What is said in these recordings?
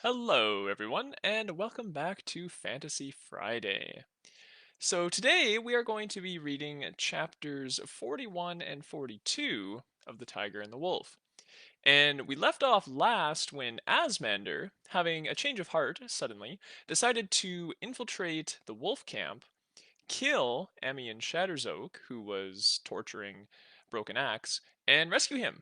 Hello, everyone, and welcome back to Fantasy Friday. So, today we are going to be reading chapters 41 and 42 of The Tiger and the Wolf. And we left off last when Asmander, having a change of heart suddenly, decided to infiltrate the wolf camp, kill Amian Shatterzoak, who was torturing Broken Axe, and rescue him.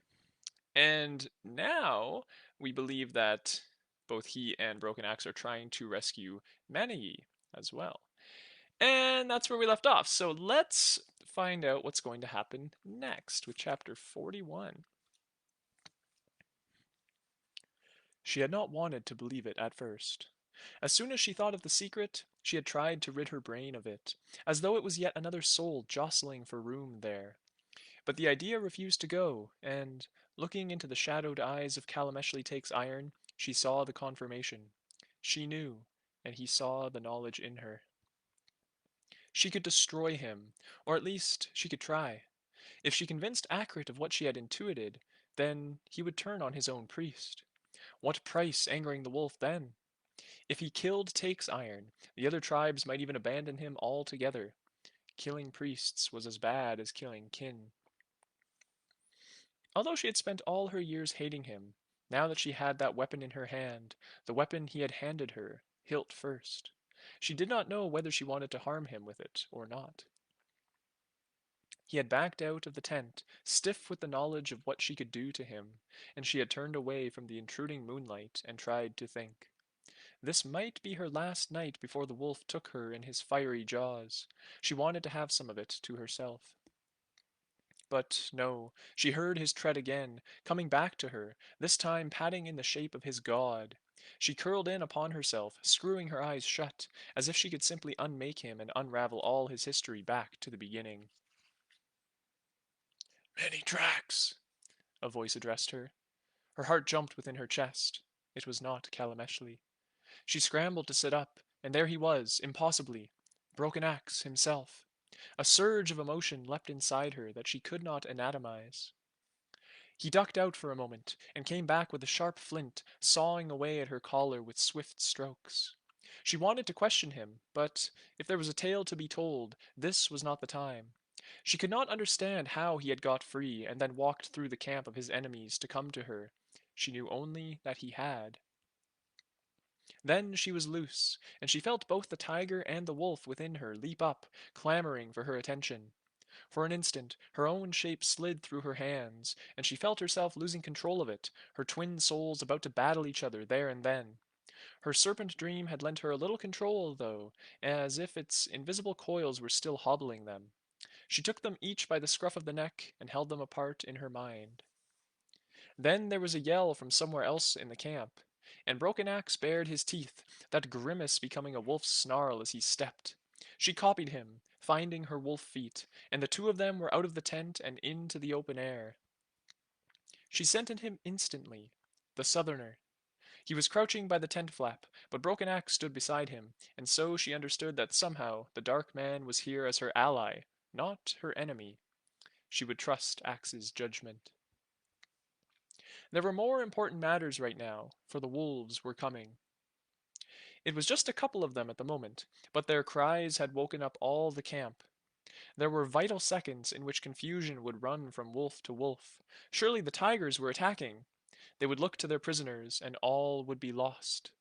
And now we believe that both he and Broken Axe are trying to rescue Maniye as well. And that's where we left off. So let's find out what's going to happen next with chapter 41. She had not wanted to believe it at first. As soon as she thought of the secret, she had tried to rid her brain of it, as though it was yet another soul jostling for room there. But the idea refused to go, and, looking into the shadowed eyes of Calameshly Takes Iron, she saw the confirmation. She knew, and he saw the knowledge in her. She could destroy him, or at least she could try. If she convinced Akrit of what she had intuited, then he would turn on his own priest. What price angering the wolf then? If he killed Takes Iron, the other tribes might even abandon him altogether. Killing priests was as bad as killing kin. Although she had spent all her years hating him, now that she had that weapon in her hand, the weapon he had handed her, hilt first, she did not know whether she wanted to harm him with it or not. He had backed out of the tent, stiff with the knowledge of what she could do to him, and she had turned away from the intruding moonlight and tried to think. This might be her last night before the wolf took her in his fiery jaws. She wanted to have some of it to herself. But no, she heard his tread again, coming back to her, this time padding in the shape of his god. She curled in upon herself, screwing her eyes shut, as if she could simply unmake him and unravel all his history back to the beginning. Many tracks, a voice addressed her. Her heart jumped within her chest. It was not Calameshly. She scrambled to sit up, and there he was, impossibly. Broken Axe himself. A surge of emotion leapt inside her that she could not anatomize. He ducked out for a moment, and came back with a sharp flint, sawing away at her collar with swift strokes. She wanted to question him, but if there was a tale to be told, this was not the time. She could not understand how he had got free and then walked through the camp of his enemies to come to her. She knew only that he had. Then she was loose, and she felt both the tiger and the wolf within her leap up, clamoring for her attention. For an instant, her own shape slid through her hands, and she felt herself losing control of it, her twin souls about to battle each other there and then. Her serpent dream had lent her a little control, though, as if its invisible coils were still hobbling them. She took them each by the scruff of the neck and held them apart in her mind. Then there was a yell from somewhere else in the camp, and Broken Axe bared his teeth, that grimace becoming a wolf's snarl as he stepped. She copied him, finding her wolf feet, and the two of them were out of the tent and into the open air. She scented him instantly, the southerner. He was crouching by the tent flap, but Broken Axe stood beside him, and so she understood that somehow the dark man was here as her ally, not her enemy. She would trust Axe's judgment. There were more important matters right now, for the wolves were coming. It was just a couple of them at the moment, but their cries had woken up all the camp. There were vital seconds in which confusion would run from wolf to wolf. Surely the tigers were attacking. They would look to their prisoners, and all would be lost.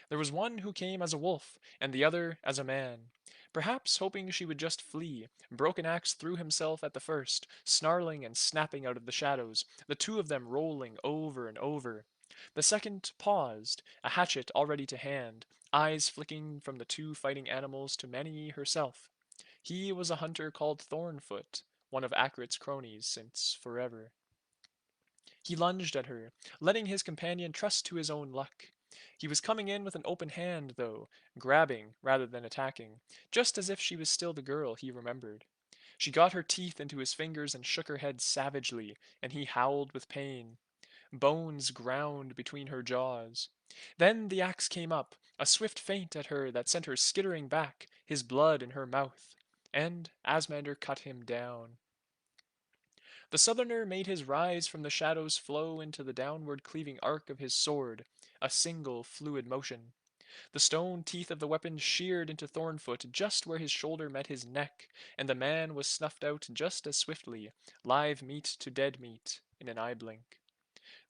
There was one who came as a wolf, and the other as a man. Perhaps hoping she would just flee, Broken Axe threw himself at the first, snarling and snapping out of the shadows, the two of them rolling over and over. The second paused, a hatchet already to hand, eyes flicking from the two fighting animals to Maniye herself. He was a hunter called Thornfoot, one of Akrit's cronies since forever. He lunged at her, letting his companion trust to his own luck. He was coming in with an open hand, though, grabbing rather than attacking, just as if she was still the girl he remembered. She got her teeth into his fingers and shook her head savagely, and he howled with pain. Bones ground between her jaws. Then the axe came up, a swift feint at her that sent her skittering back, his blood in her mouth, and Asmander cut him down. The Southerner made his rise from the shadows flow into the downward cleaving arc of his sword, a single fluid motion. The stone teeth of the weapon sheared into Thornfoot just where his shoulder met his neck, and the man was snuffed out just as swiftly, live meat to dead meat, in an eye blink.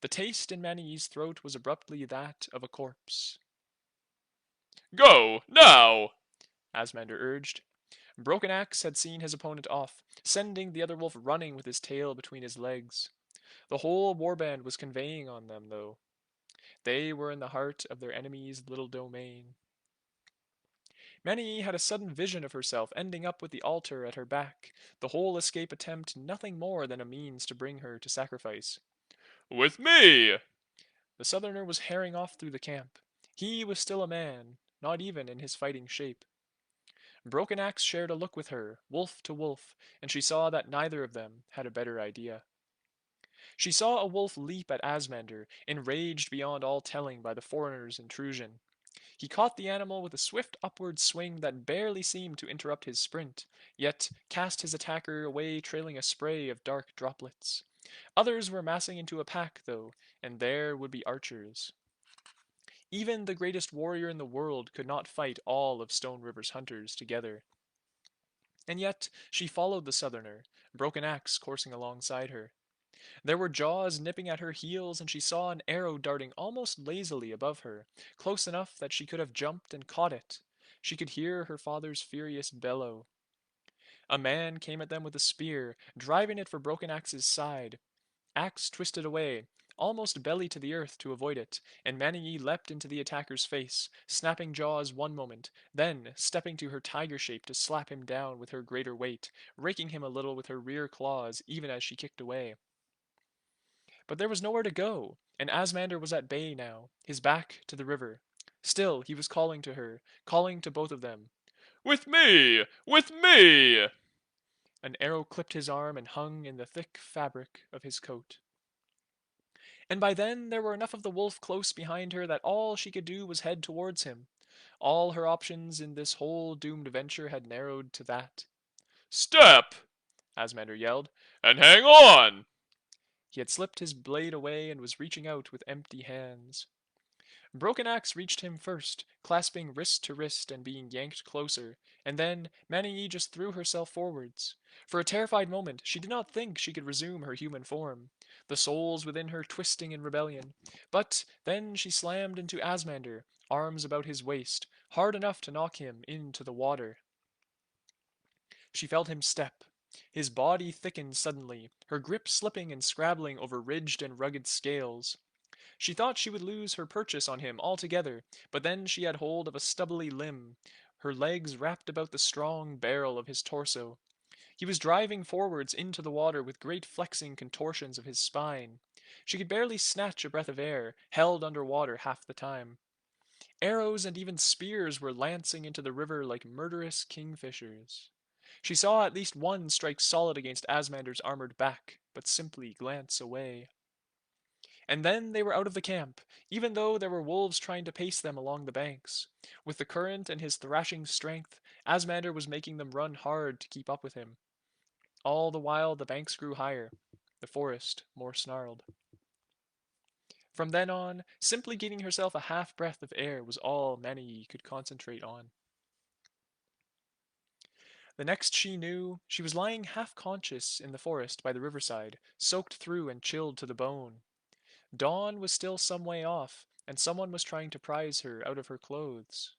The taste in Maniye's throat was abruptly that of a corpse. Go, now! Asmander urged. Broken Axe had seen his opponent off, sending the other wolf running with his tail between his legs. The whole warband was conveying on them, though. They were in the heart of their enemy's little domain. Maniye had a sudden vision of herself ending up with the altar at her back, the whole escape attempt nothing more than a means to bring her to sacrifice. With me! The Southerner was herring off through the camp. He was still a man, not even in his fighting shape. Broken Axe shared a look with her, wolf to wolf, and she saw that neither of them had a better idea. She saw a wolf leap at Asmander, enraged beyond all telling by the foreigner's intrusion. He caught the animal with a swift upward swing that barely seemed to interrupt his sprint, yet cast his attacker away trailing a spray of dark droplets. Others were massing into a pack, though, and there would be archers. Even the greatest warrior in the world could not fight all of Stone River's hunters together. And yet she followed the Southerner, Broken Axe coursing alongside her. There were jaws nipping at her heels, and she saw an arrow darting almost lazily above her, close enough that she could have jumped and caught it. She could hear her father's furious bellow. A man came at them with a spear, driving it for Broken Axe's side. Axe twisted away, almost belly to the earth to avoid it, and Maniye leapt into the attacker's face, snapping jaws one moment, then stepping to her tiger shape to slap him down with her greater weight, raking him a little with her rear claws even as she kicked away. But there was nowhere to go, and Asmander was at bay now, his back to the river. Still he was calling to her, calling to both of them. With me! With me! An arrow clipped his arm and hung in the thick fabric of his coat. And by then there were enough of the wolf close behind her that all she could do was head towards him. All her options in this whole doomed venture had narrowed to that. Step! Asmander yelled, and hang on! He had slipped his blade away and was reaching out with empty hands. Broken Axe reached him first, clasping wrist to wrist and being yanked closer, and then Maniye just threw herself forwards. For a terrified moment she did not think she could resume her human form, the souls within her twisting in rebellion. But then she slammed into Asmander, arms about his waist, hard enough to knock him into the water. She felt him step. His body thickened suddenly, her grip slipping and scrabbling over ridged and rugged scales. She thought she would lose her purchase on him altogether, but then she had hold of a stubbly limb, her legs wrapped about the strong barrel of his torso. He was driving forwards into the water with great flexing contortions of his spine. She could barely snatch a breath of air, held under water half the time. Arrows and even spears were lancing into the river like murderous kingfishers. She saw at least one strike solid against Asmander's armored back, but simply glance away. And then they were out of the camp, even though there were wolves trying to pace them along the banks. With the current and his thrashing strength, Asmander was making them run hard to keep up with him. All the while the banks grew higher, the forest more snarled. From then on, simply giving herself a half breath of air was all Maniye could concentrate on. The next she knew, she was lying half conscious in the forest by the riverside, soaked through and chilled to the bone. Dawn was still some way off, and someone was trying to prise her out of her clothes.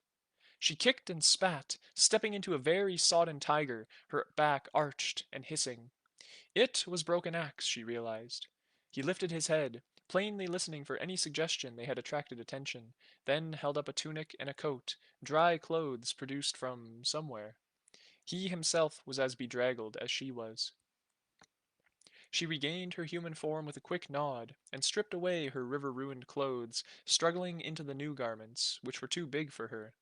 She kicked and spat, stepping into a very sodden tiger, her back arched and hissing. It was Broken Axe, she realized. He lifted his head, plainly listening for any suggestion they had attracted attention, then held up a tunic and a coat, dry clothes produced from somewhere. He himself was as bedraggled as she was. She regained her human form with a quick nod, and stripped away her river-ruined clothes, struggling into the new garments, which were too big for her.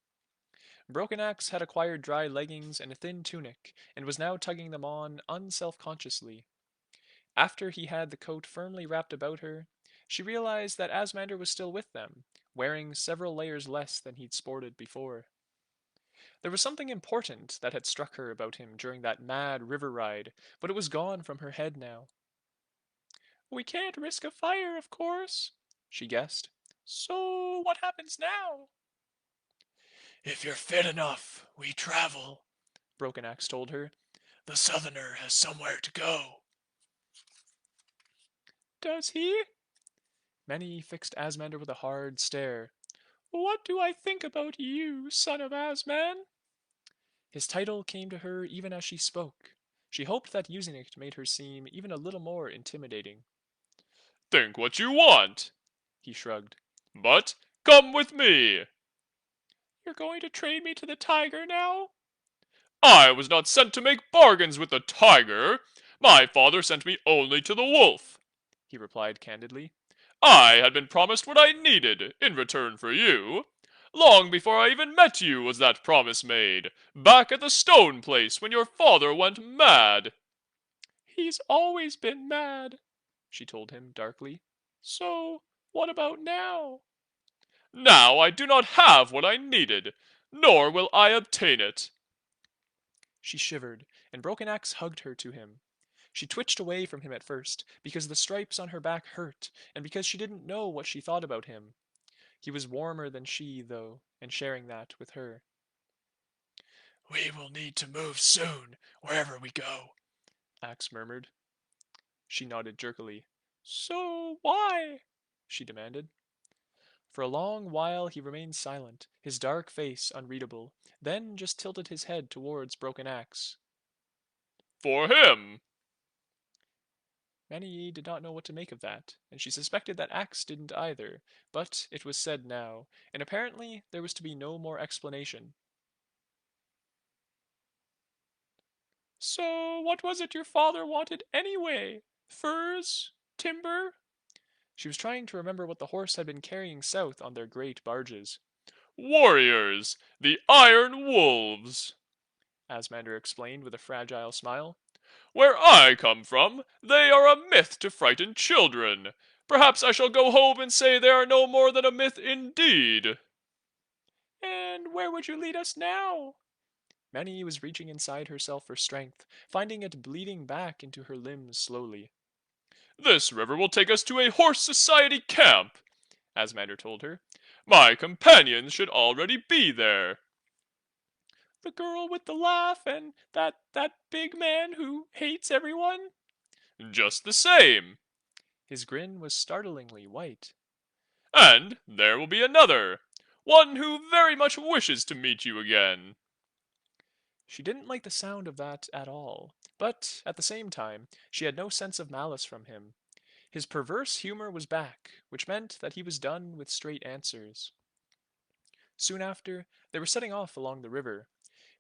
Broken Axe had acquired dry leggings and a thin tunic, and was now tugging them on unself-consciously. After he had the coat firmly wrapped about her, she realized that Asmander was still with them, wearing several layers less than he'd sported before. There was something important that had struck her about him during that mad river ride, but it was gone from her head now. We can't risk a fire, of course, she guessed. So what happens now? If you're fit enough, we travel, Broken Axe told her. The Southerner has somewhere to go. Does he? Maniye fixed Asmander with a hard stare. What do I think about you, son of Asman? His title came to her even as she spoke. She hoped that using it made her seem even a little more intimidating. Think what you want, he shrugged. But come with me. You're going to trade me to the tiger now? I was not sent to make bargains with the tiger. My father sent me only to the wolf, he replied candidly. I had been promised what I needed in return for you. Long before I even met you was that promise made, back at the stone place when your father went mad. He's always been mad, she told him darkly. So, what about now? Now I do not have what I needed, nor will I obtain it. She shivered, and Broken Axe hugged her to him. She twitched away from him at first, because the stripes on her back hurt, and because she didn't know what she thought about him. He was warmer than she, though, and sharing that with her. We will need to move soon, wherever we go, Axe murmured. She nodded jerkily. So why? She demanded. For a long while he remained silent, his dark face unreadable, then just tilted his head towards Broken Axe. For him! Maniye did not know what to make of that, and she suspected that Axe didn't either, but it was said now, and apparently there was to be no more explanation. So what was it your father wanted anyway? Furs? Timber? She was trying to remember what the horse had been carrying south on their great barges. Warriors! The Iron Wolves! Asmander explained with a fragile smile. Where I come from, they are a myth to frighten children. Perhaps I shall go home and say they are no more than a myth indeed. And where would you lead us now? Maniye was reaching inside herself for strength, finding it bleeding back into her limbs slowly. This river will take us to a horse society camp, Asmander told her. My companions should already be there. The girl with the laugh and that big man who hates everyone? Just the same. His grin was startlingly white. And there will be another. One who very much wishes to meet you again. She didn't like the sound of that at all, but at the same time, she had no sense of malice from him. His perverse humor was back, which meant that he was done with straight answers. Soon after, they were setting off along the river.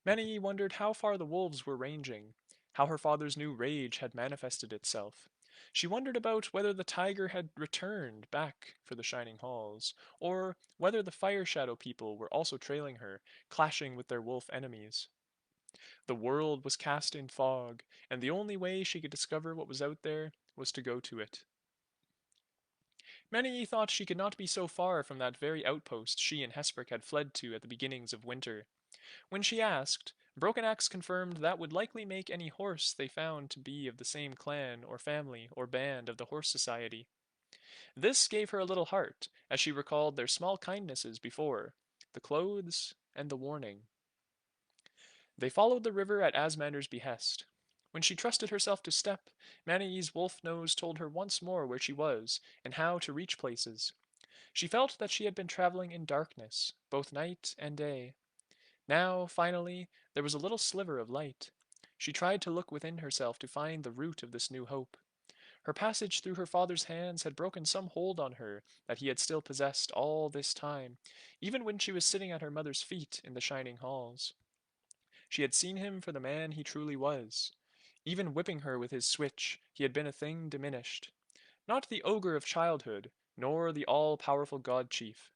Maniye wondered how far the wolves were ranging, how her father's new rage had manifested itself. She wondered about whether the tiger had returned back for the Shining Halls, or whether the Fire Shadow people were also trailing her, clashing with their wolf enemies. The world was cast in fog, and the only way she could discover what was out there was to go to it. Maniye thought she could not be so far from that very outpost she and Hesperk had fled to at the beginnings of winter. When she asked, Broken Axe confirmed that would likely make any horse they found to be of the same clan or family or band of the Horse Society. This gave her a little heart, as she recalled their small kindnesses before, the clothes and the warning. They followed the river at Asmander's behest. When she trusted herself to step, Maniye's wolf nose told her once more where she was, and how to reach places. She felt that she had been traveling in darkness, both night and day. Now, finally, there was a little sliver of light. She tried to look within herself to find the root of this new hope. Her passage through her father's hands had broken some hold on her that he had still possessed all this time, even when she was sitting at her mother's feet in the shining halls. She had seen him for the man he truly was. Even whipping her with his switch, he had been a thing diminished. Not the ogre of childhood, nor the all-powerful god chief.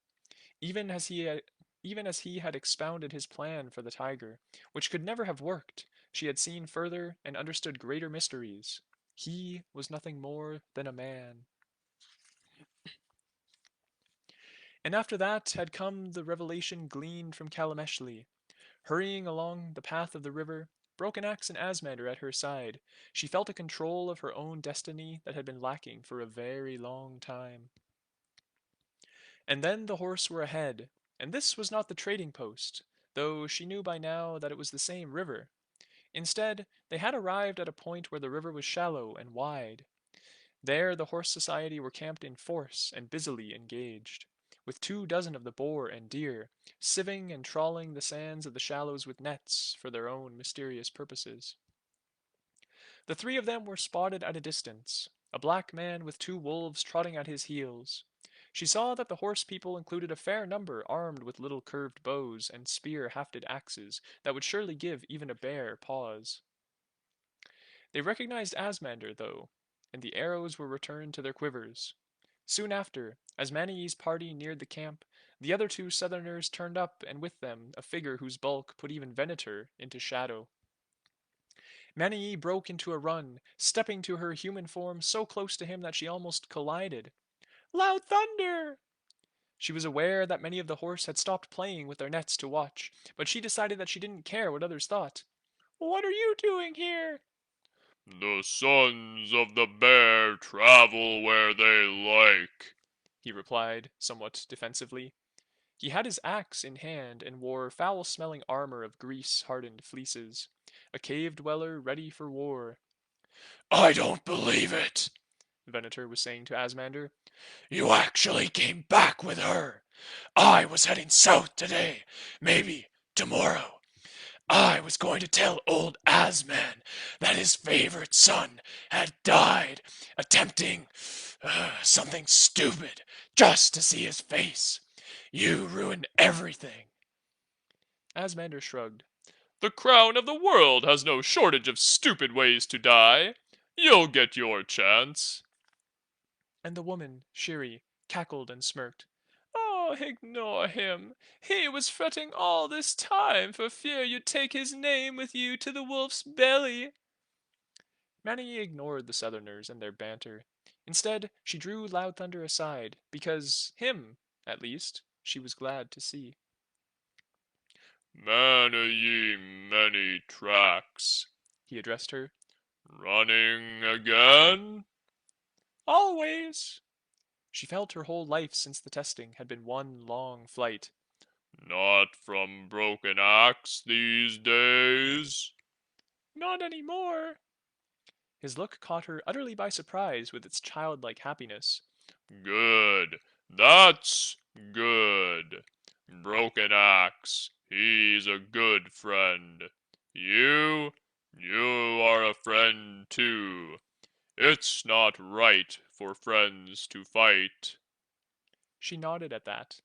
Even as he had, even as he had expounded his plan for the tiger, which could never have worked, she had seen further and understood greater mysteries. He was nothing more than a man. And after that had come the revelation gleaned from Kalameshli. Hurrying along the path of the river, Broken Axe and Asmander at her side, she felt a control of her own destiny that had been lacking for a very long time. And then the horse were ahead, and this was not the trading post, though she knew by now that it was the same river. Instead, they had arrived at a point where the river was shallow and wide. There the horse society were camped in force and busily engaged, with 24 of the boar and deer, sieving and trawling the sands of the shallows with nets for their own mysterious purposes. The three of them were spotted at a distance, a black man with 2 wolves trotting at his heels. She saw that the horse people included a fair number armed with little curved bows and spear-hafted axes that would surely give even a bear pause. They recognized Asmander, though, and the arrows were returned to their quivers. Soon after, as Maniye's party neared the camp, the other 2 Southerners turned up, and with them a figure whose bulk put even Venator into shadow. Maniye broke into a run, stepping to her human form so close to him that she almost collided. Loud thunder! She was aware that many of the horse had stopped playing with their nets to watch, but she decided that she didn't care what others thought. What are you doing here? The sons of the bear travel where they like, He replied, somewhat defensively. He had his axe in hand and wore foul-smelling armor of grease-hardened fleeces, a cave dweller ready for war. I don't believe it, Venator was saying to Asmander. You actually came back with her. I was heading south today, maybe tomorrow. I was going to tell old Asman that his favorite son had died attempting something stupid just to see his face. You ruined everything. Asmander shrugged. The crown of the world has no shortage of stupid ways to die. You'll get your chance. And the woman, Shiri, cackled and smirked. Oh, ignore him. He was fretting all this time for fear you'd take his name with you to the wolf's belly. Maniye ignored the Southerners and their banter. Instead, she drew Loud Thunder aside, because him, at least, she was glad to see. Maniye many tracks. He addressed her. Running again? Always! She felt her whole life since the testing had been one long flight. Not from Broken Axe these days. Not any more. His look caught her utterly by surprise with its childlike happiness. Good. That's good. Broken Axe, he's a good friend. You are a friend too. It's not right for friends to fight. She nodded at that.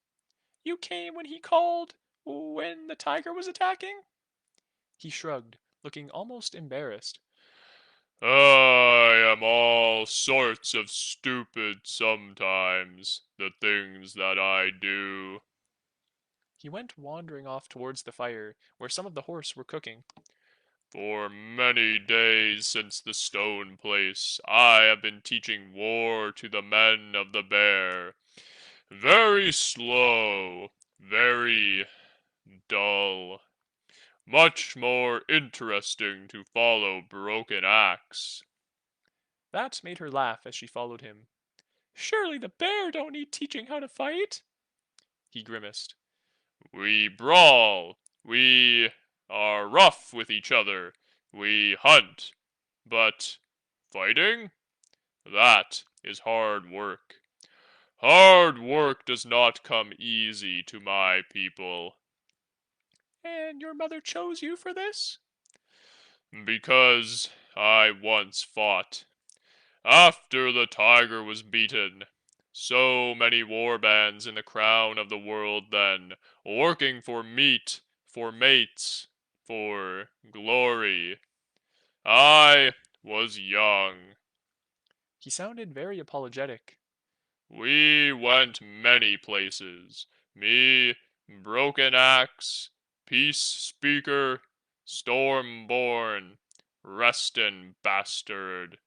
You came when he called? When the tiger was attacking? He shrugged, looking almost embarrassed. I am all sorts of stupid sometimes, the things that I do. He went wandering off towards the fire, where some of the horse were cooking. For many days since the stone place, I have been teaching war to the men of the bear. Very slow, very dull. Much more interesting to follow Broken Axe. That made her laugh as she followed him. Surely the bear don't need teaching how to fight? He grimaced. We brawl. We are rough with each other. We hunt. But fighting? That is hard work. Hard work does not come easy to my people. And your mother chose you for this? Because I once fought. After the tiger was beaten, so many war bands in the crown of the world then, working for meat, for mates, for glory. I was young. He sounded very apologetic. We went many places. Me, Broken Axe, Peace Speaker, Stormborn, Restin Bastard.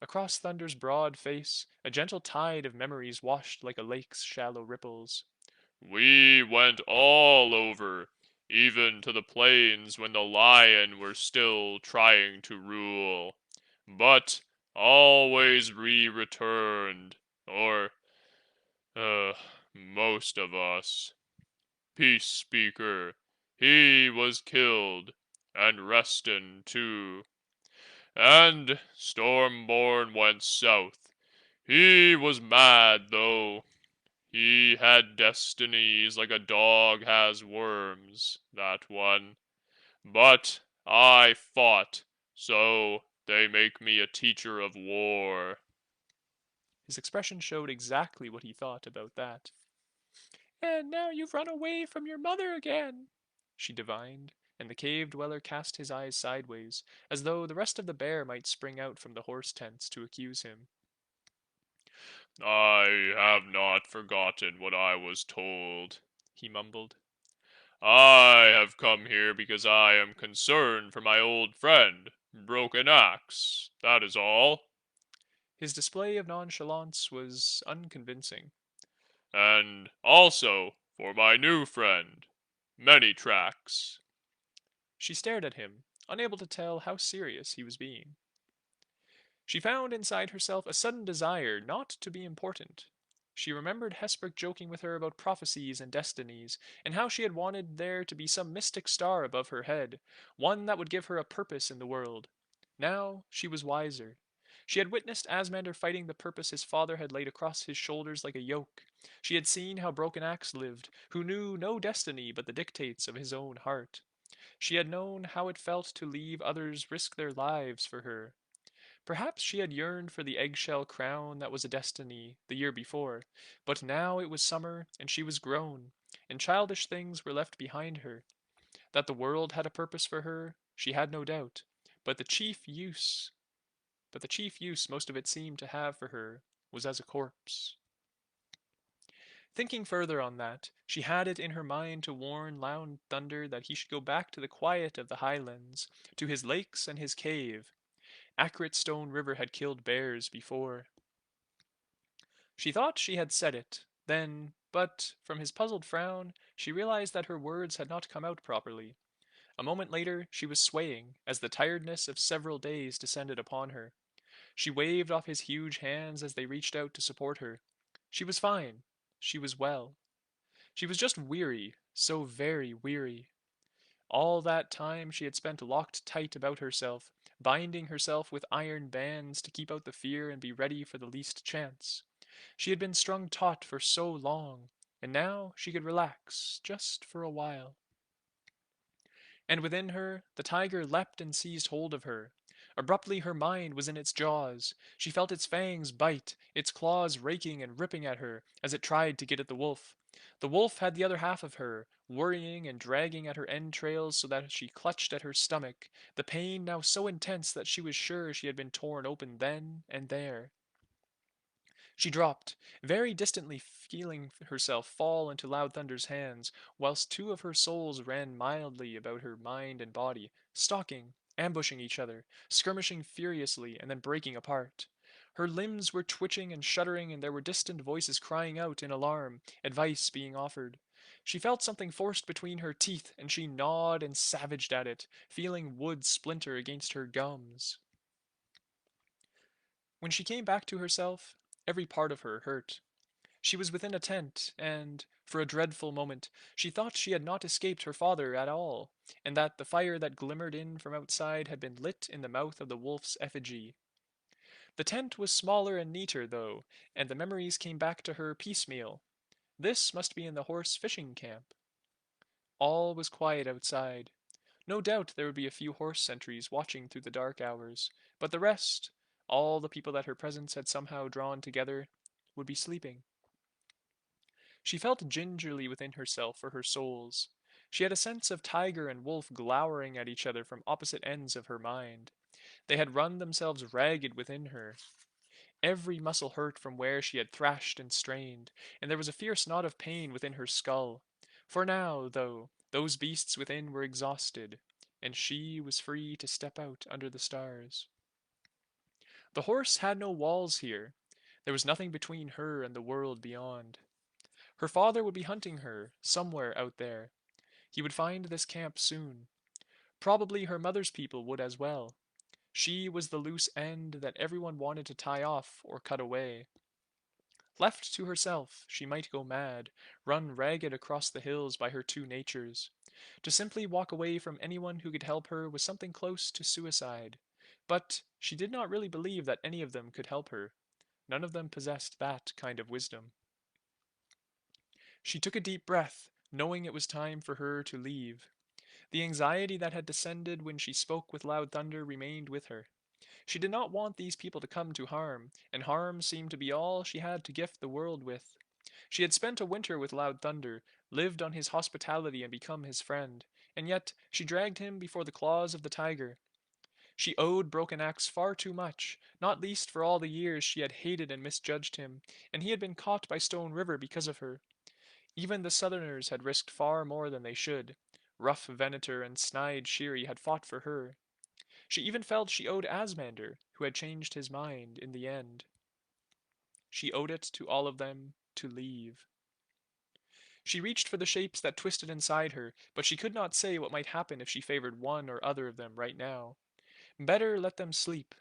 Across Thunder's broad face, a gentle tide of memories washed like a lake's shallow ripples. We went all over. even to the plains when the lion were still trying to rule. But always we returned, or, uh, most of us. Peace Speaker, he was killed, and Reston too. And Stormborn went south. He was mad, though. He had destinies like a dog has worms, that one. But I fought, so they make me a teacher of war. His expression showed exactly what he thought about that. And now you've run away from your mother again, she divined, and the cave dweller cast his eyes sideways, as though the rest of the bear might spring out from the horse tents to accuse him. I have not forgotten what I was told, he mumbled. I have come here because I am concerned for my old friend, Broken Axe. That is all. His display of nonchalance was unconvincing. And also for my new friend, Many Tracks. She stared at him, unable to tell how serious he was being. She found inside herself a sudden desire not to be important. She remembered Hesper joking with her about prophecies and destinies, and how she had wanted there to be some mystic star above her head, one that would give her a purpose in the world. Now she was wiser. She had witnessed Asmander fighting the purpose his father had laid across his shoulders like a yoke. She had seen how Broken Axe lived, who knew no destiny but the dictates of his own heart. She had known how it felt to leave others risk their lives for her. Perhaps she had yearned for the eggshell crown that was a destiny the year before, but now it was summer and she was grown, and childish things were left behind her. That the world had a purpose for her, she had no doubt, but the chief use most of it seemed to have for her was as a corpse. Thinking further on that, she had it in her mind to warn Loud Thunder that he should go back to the quiet of the highlands, to his lakes and his cave. Accurate Stone River had killed bears before. She thought she had said it, then, but from his puzzled frown, she realized that her words had not come out properly. A moment later, she was swaying as the tiredness of several days descended upon her. She waved off his huge hands as they reached out to support her. She was fine. She was well. She was just weary, so very weary. All that time she had spent locked tight about herself, binding herself with iron bands to keep out the fear and be ready for the least chance. She had been strung taut for so long, and now she could relax, just for a while. And within her, the tiger leapt and seized hold of her. Abruptly her mind was in its jaws. She felt its fangs bite, its claws raking and ripping at her as it tried to get at the wolf. The wolf had the other half of her, worrying and dragging at her entrails so that she clutched at her stomach, the pain now so intense that she was sure she had been torn open then and there. She dropped, very distantly feeling herself fall into Loud Thunder's hands, whilst two of her souls ran mildly about her mind and body, stalking, ambushing each other, skirmishing furiously, and then breaking apart. Her limbs were twitching and shuddering, and there were distant voices crying out in alarm, advice being offered. She felt something forced between her teeth, and she gnawed and savaged at it, feeling wood splinter against her gums. When she came back to herself, every part of her hurt. She was within a tent, and, for a dreadful moment, she thought she had not escaped her father at all, and that the fire that glimmered in from outside had been lit in the mouth of the wolf's effigy. The tent was smaller and neater, though, and the memories came back to her piecemeal. This must be in the horse fishing camp. All was quiet outside. No doubt there would be a few horse sentries watching through the dark hours, but the rest, all the people that her presence had somehow drawn together, would be sleeping. She felt gingerly within herself for her souls. She had a sense of tiger and wolf glowering at each other from opposite ends of her mind. They had run themselves ragged within her. Every muscle hurt from where she had thrashed and strained, and there was a fierce knot of pain within her skull. For now, though, those beasts within were exhausted, and she was free to step out under the stars. The horse had no walls here. There was nothing between her and the world beyond. Her father would be hunting her, somewhere out there. He would find this camp soon. Probably her mother's people would as well. She was the loose end that everyone wanted to tie off or cut away. Left to herself, she might go mad, run ragged across the hills by her two natures. To simply walk away from anyone who could help her was something close to suicide. But she did not really believe that any of them could help her. None of them possessed that kind of wisdom. She took a deep breath, knowing it was time for her to leave. The anxiety that had descended when she spoke with Loud Thunder remained with her. She did not want these people to come to harm, and harm seemed to be all she had to gift the world with. She had spent a winter with Loud Thunder, lived on his hospitality and become his friend, and yet she dragged him before the claws of the tiger. She owed Broken Axe far too much, not least for all the years she had hated and misjudged him, and he had been caught by Stone River because of her. Even the Southerners had risked far more than they should. Rough Venator and snide Shiri had fought for her. She even felt she owed Asmander, who had changed his mind in the end. She owed it to all of them to leave. She reached for the shapes that twisted inside her, but she could not say what might happen if she favored one or other of them right now. Better let them sleep.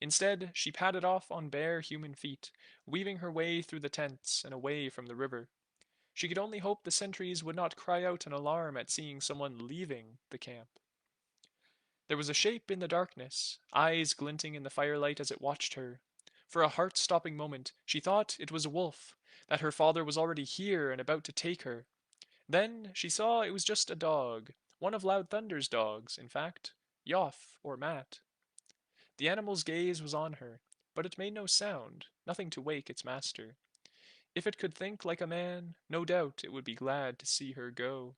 Instead, she padded off on bare human feet, weaving her way through the tents and away from the river. She could only hope the sentries would not cry out in alarm at seeing someone leaving the camp. There was a shape in the darkness, eyes glinting in the firelight as it watched her. For a heart-stopping moment, she thought it was a wolf, that her father was already here and about to take her. Then she saw it was just a dog, one of Loud Thunder's dogs, in fact, Yoff or Matt. The animal's gaze was on her, but it made no sound, nothing to wake its master. If it could think like a man, no doubt it would be glad to see her go.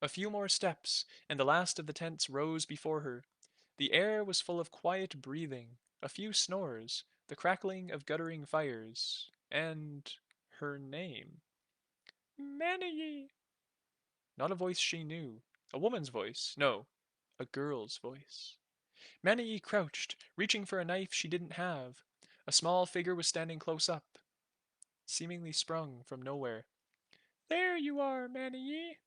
A few more steps, and the last of the tents rose before her. The air was full of quiet breathing, a few snores, the crackling of guttering fires, and her name. Maniye! Not a voice she knew. A woman's voice. No, a girl's voice. Maniye crouched, reaching for a knife she didn't have. A small figure was standing close up, seemingly sprung from nowhere. There you are, Maniye.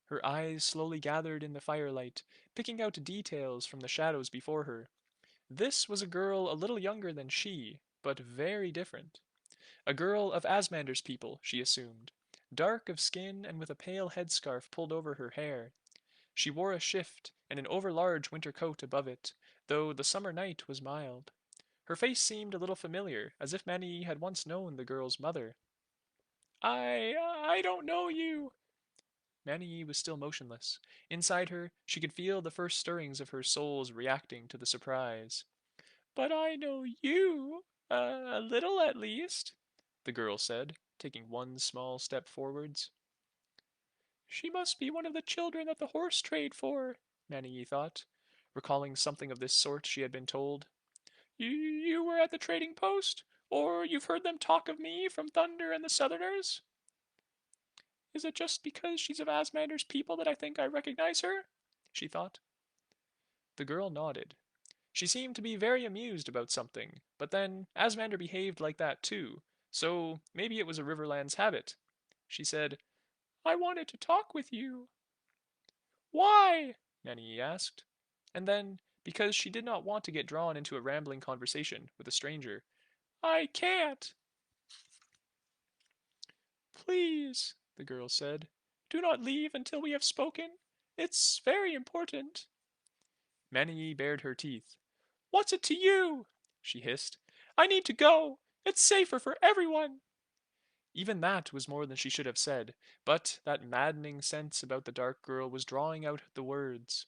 Her eyes slowly gathered in the firelight, picking out details from the shadows before her. This was a girl a little younger than she, but very different. A girl of Asmander's people, she assumed, dark of skin and with a pale headscarf pulled over her hair. She wore a shift and an overlarge winter coat above it, though the summer night was mild. Her face seemed a little familiar, as if Manny had once known the girl's mother. I don't know you. Manny was still motionless. Inside her, she could feel the first stirrings of her soul's reacting to the surprise. But I know you, a little at least, the girl said, taking one small step forwards. She must be one of the children that the horse trade for, Manny thought, recalling something of this sort she had been told. You were at the trading post? Or you've heard them talk of me from Thunder and the Southerners? Is it just because she's of Asmander's people that I think I recognize her? She thought. The girl nodded. She seemed to be very amused about something, but then Asmander behaved like that too, so maybe it was a Riverland's habit. She said, I wanted to talk with you. Why? Nanny asked. And then, because she did not want to get drawn into a rambling conversation with a stranger, I can't. Please, the girl said, do not leave until we have spoken. It's very important. Manny bared her teeth. What's it to you? She hissed. I need to go. It's safer for everyone. Even that was more than she should have said, but that maddening sense about the dark girl was drawing out the words.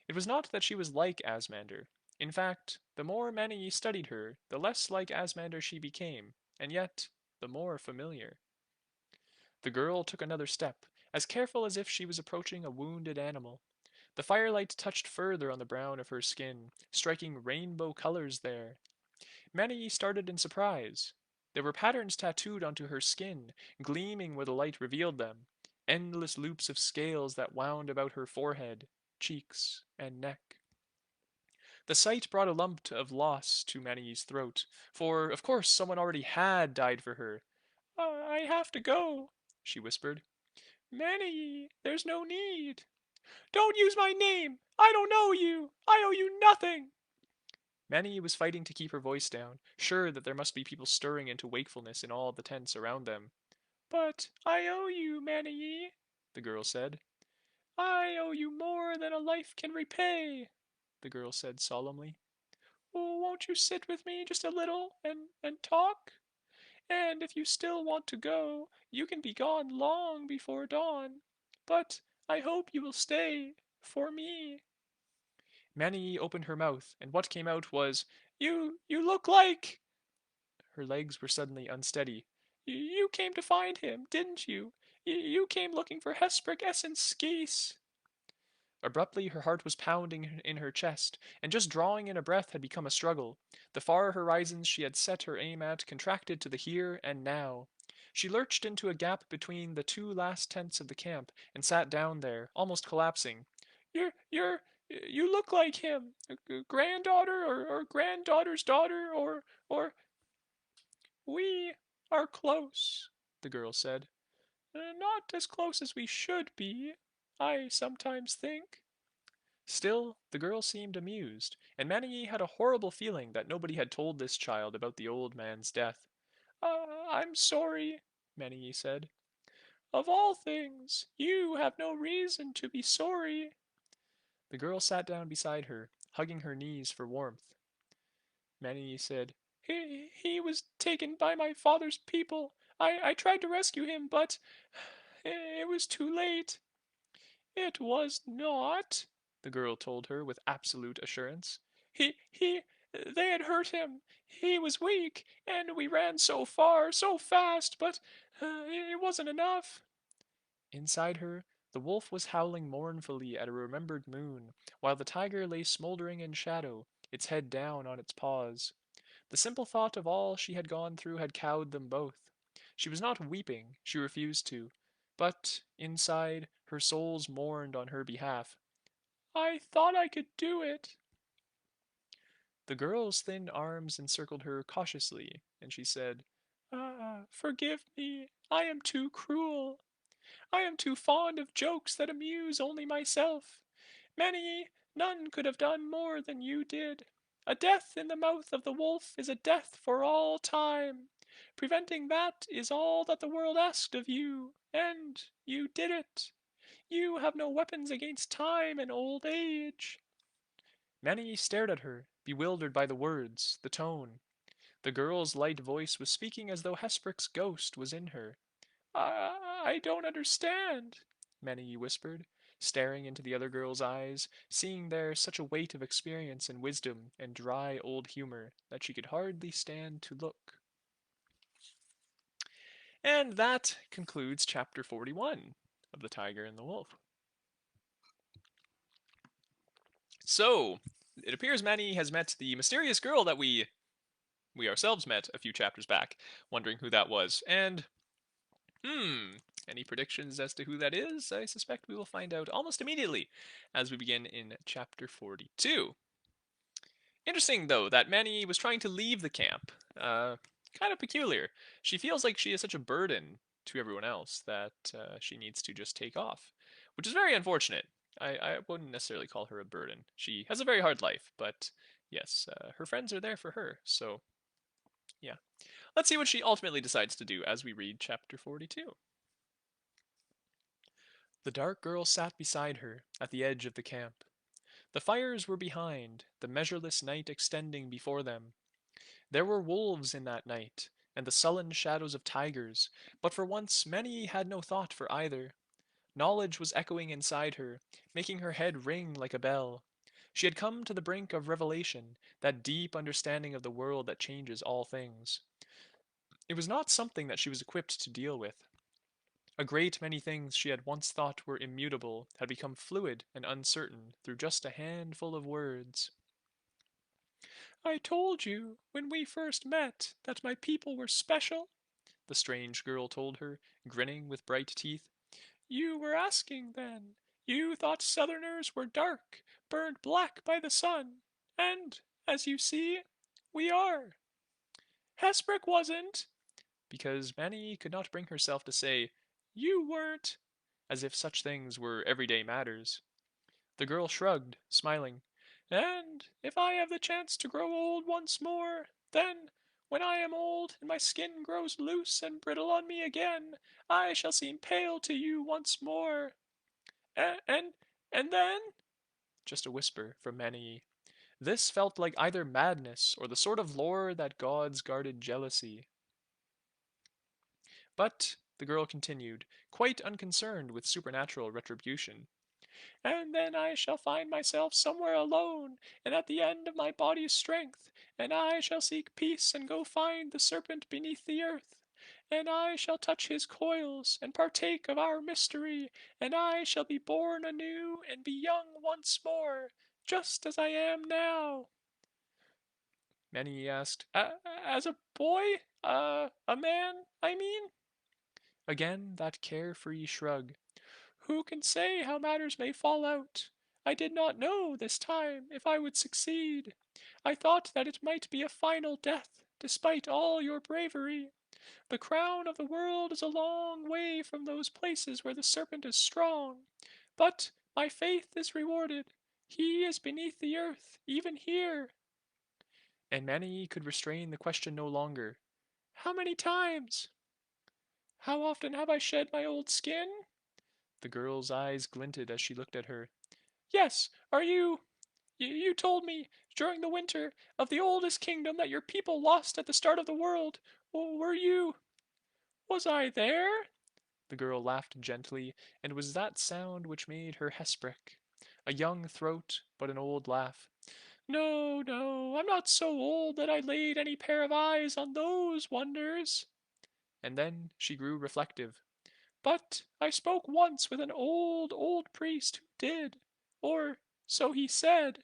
It was not that she was like Asmander. In fact, the more Manny studied her, the less like Asmander she became, and yet the more familiar. The girl took another step, as careful as if she was approaching a wounded animal. The firelight touched further on the brown of her skin, striking rainbow colors there. Manny started in surprise. There were patterns tattooed onto her skin, gleaming where the light revealed them, endless loops of scales that wound about her forehead, cheeks, and neck. The sight brought a lump of loss to Manny's throat, for of course someone already had died for her. I have to go, she whispered. Maniye, there's no need. Don't use my name! I don't know you! I owe you nothing! Maniye was fighting to keep her voice down, sure that there must be people stirring into wakefulness in all the tents around them. But I owe you, Maniye, the girl said. I owe you more than a life can repay, the girl said solemnly. Oh, won't you sit with me just a little and talk? And if you still want to go, you can be gone long before dawn. But I hope you will stay for me. Maniye opened her mouth, and what came out was, You look like. Her legs were suddenly unsteady. You came to find him, didn't you? You came looking for Hesprick Essen's. Abruptly her heart was pounding in her chest, and just drawing in a breath had become a struggle. The far horizons she had set her aim at contracted to the here and now. She lurched into a gap between the two last tents of the camp, and sat down there, almost collapsing. You look like him. Granddaughter or granddaughter's daughter or we are close, the girl said. Not as close as we should be, I sometimes think. Still, the girl seemed amused, and Maniye had a horrible feeling that nobody had told this child about the old man's death. I'm sorry, Maniye said. Of all things, you have no reason to be sorry. The girl sat down beside her, hugging her knees for warmth. Maniye said, he was taken by my father's people. I tried to rescue him, but it was too late. It was not, the girl told her with absolute assurance. He, they had hurt him. He was weak, and we ran so far, so fast, but it wasn't enough. Inside her, the wolf was howling mournfully at a remembered moon, while the tiger lay smoldering in shadow, its head down on its paws. The simple thought of all she had gone through had cowed them both. She was not weeping, she refused to, but, inside, her souls mourned on her behalf. I thought I could do it. The girl's thin arms encircled her cautiously, and she said, forgive me. I am too cruel. I am too fond of jokes that amuse only myself. Many, none could have done more than you did. A death in the mouth of the wolf is a death for all time. Preventing that is all that the world asked of you, and you did it. You have no weapons against time and old age. Many stared at her, bewildered by the words, the tone. The girl's light voice was speaking as though Hesprick's ghost was in her. I don't understand, Maniye whispered, staring into the other girl's eyes, seeing there such a weight of experience and wisdom and dry old humor that she could hardly stand to look. And that concludes chapter 41 of The Tiger and the Wolf. So, it appears Maniye has met the mysterious girl that we ourselves met a few chapters back, wondering who that was. And any predictions as to who that is? I suspect we will find out almost immediately as we begin in chapter 42. Interesting, though, that Manny was trying to leave the camp. Kind of peculiar. She feels like she is such a burden to everyone else that she needs to just take off, which is very unfortunate. I wouldn't necessarily call her a burden. She has a very hard life, but yes, her friends are there for her, so yeah. Let's see what she ultimately decides to do as we read chapter 42. The dark girl sat beside her at the edge of the camp. The fires were behind, the measureless night extending before them. There were wolves in that night, and the sullen shadows of tigers, but for once Many had no thought for either. Knowledge was echoing inside her, making her head ring like a bell. She had come to the brink of revelation, that deep understanding of the world that changes all things. It was not something that she was equipped to deal with. A great many things she had once thought were immutable had become fluid and uncertain through just a handful of words. I told you, when we first met, that my people were special, the strange girl told her, grinning with bright teeth. You were asking then. You thought Southerners were dark, burned black by the sun. And, as you see, we are. Hesprick wasn't, because Manny could not bring herself to say, You weren't. as if such things were everyday matters. The girl shrugged, smiling. And if I have the chance to grow old once more, then, when I am old and my skin grows loose and brittle on me again, I shall seem pale to you once more. And and then? Just a whisper from Maniye. This felt like either madness or the sort of lore that gods guarded jealousy. But the girl continued, quite unconcerned with supernatural retribution. And then I shall find myself somewhere alone, and at the end of my body's strength, and I shall seek peace and go find the serpent beneath the earth. And I shall touch his coils, and partake of our mystery, and I shall be born anew and be young once more, just as I am now. Many asked, as a boy? A man, I mean? Again that carefree shrug. Who can say how matters may fall out? I did not know, this time, if I would succeed. I thought that it might be a final death, despite all your bravery. The crown of the world is a long way from those places where the serpent is strong. But my faith is rewarded. He is beneath the earth, even here. And Mani could restrain the question no longer. How many times? How often have I shed my old skin? The girl's eyes glinted as she looked at her. Yes, are you told me, during the winter, of the oldest kingdom that your people lost at the start of the world. Were you. Was I there? The girl laughed gently, and it was that sound which made her Hesprick. A young throat, but an old laugh. No, no, I'm not so old that I laid any pair of eyes on those wonders. And then she grew reflective. But I spoke once with an old, old priest who did. Or so he said.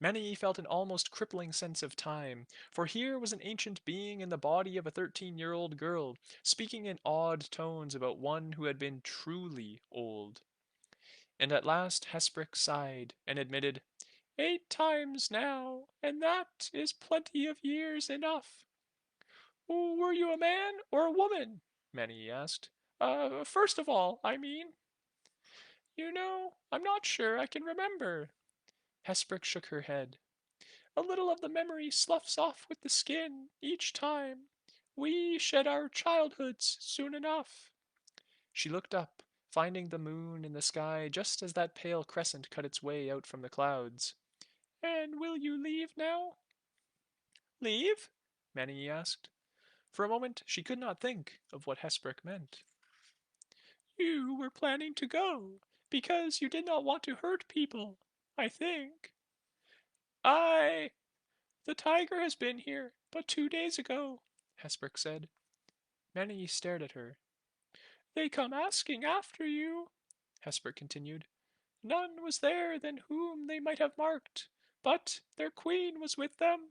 Many felt an almost crippling sense of time, for here was an ancient being in the body of a 13-year-old girl, speaking in odd tones about one who had been truly old. And at last Hesprick sighed and admitted, 8 times now, and that is plenty of years enough. Were you a man or a woman? Many asked. First of all, I mean. I'm not sure I can remember. Hesprick shook her head. A little of the memory sloughs off with the skin each time. We shed our childhoods soon enough. She looked up, finding the moon in the sky just as that pale crescent cut its way out from the clouds. And will you leave now? Leave? Manny asked. For a moment she could not think of what Hesprick meant. You were planning to go, because you did not want to hurt people, I think. I The tiger has been here but 2 days ago, Hesprick said. Many stared at her. They come asking after you, Hesprick continued. None was there than whom they might have marked, but their queen was with them.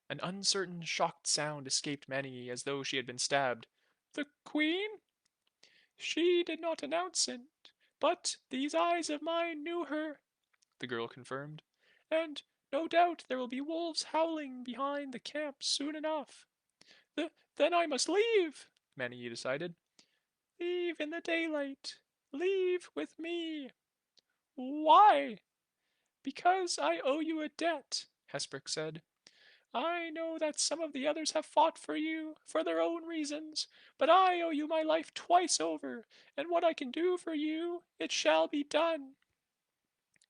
An uncertain, shocked sound escaped Many as though she had been stabbed. The queen? She did not announce it, but these eyes of mine knew her, the girl confirmed. And no doubt there will be wolves howling behind the camp soon enough. Then I must leave, Maniye decided. Leave in the daylight. Leave with me. Why? Because I owe you a debt, Hesprick said. I know that some of the others have fought for you, for their own reasons, but I owe you my life twice over, and what I can do for you, it shall be done.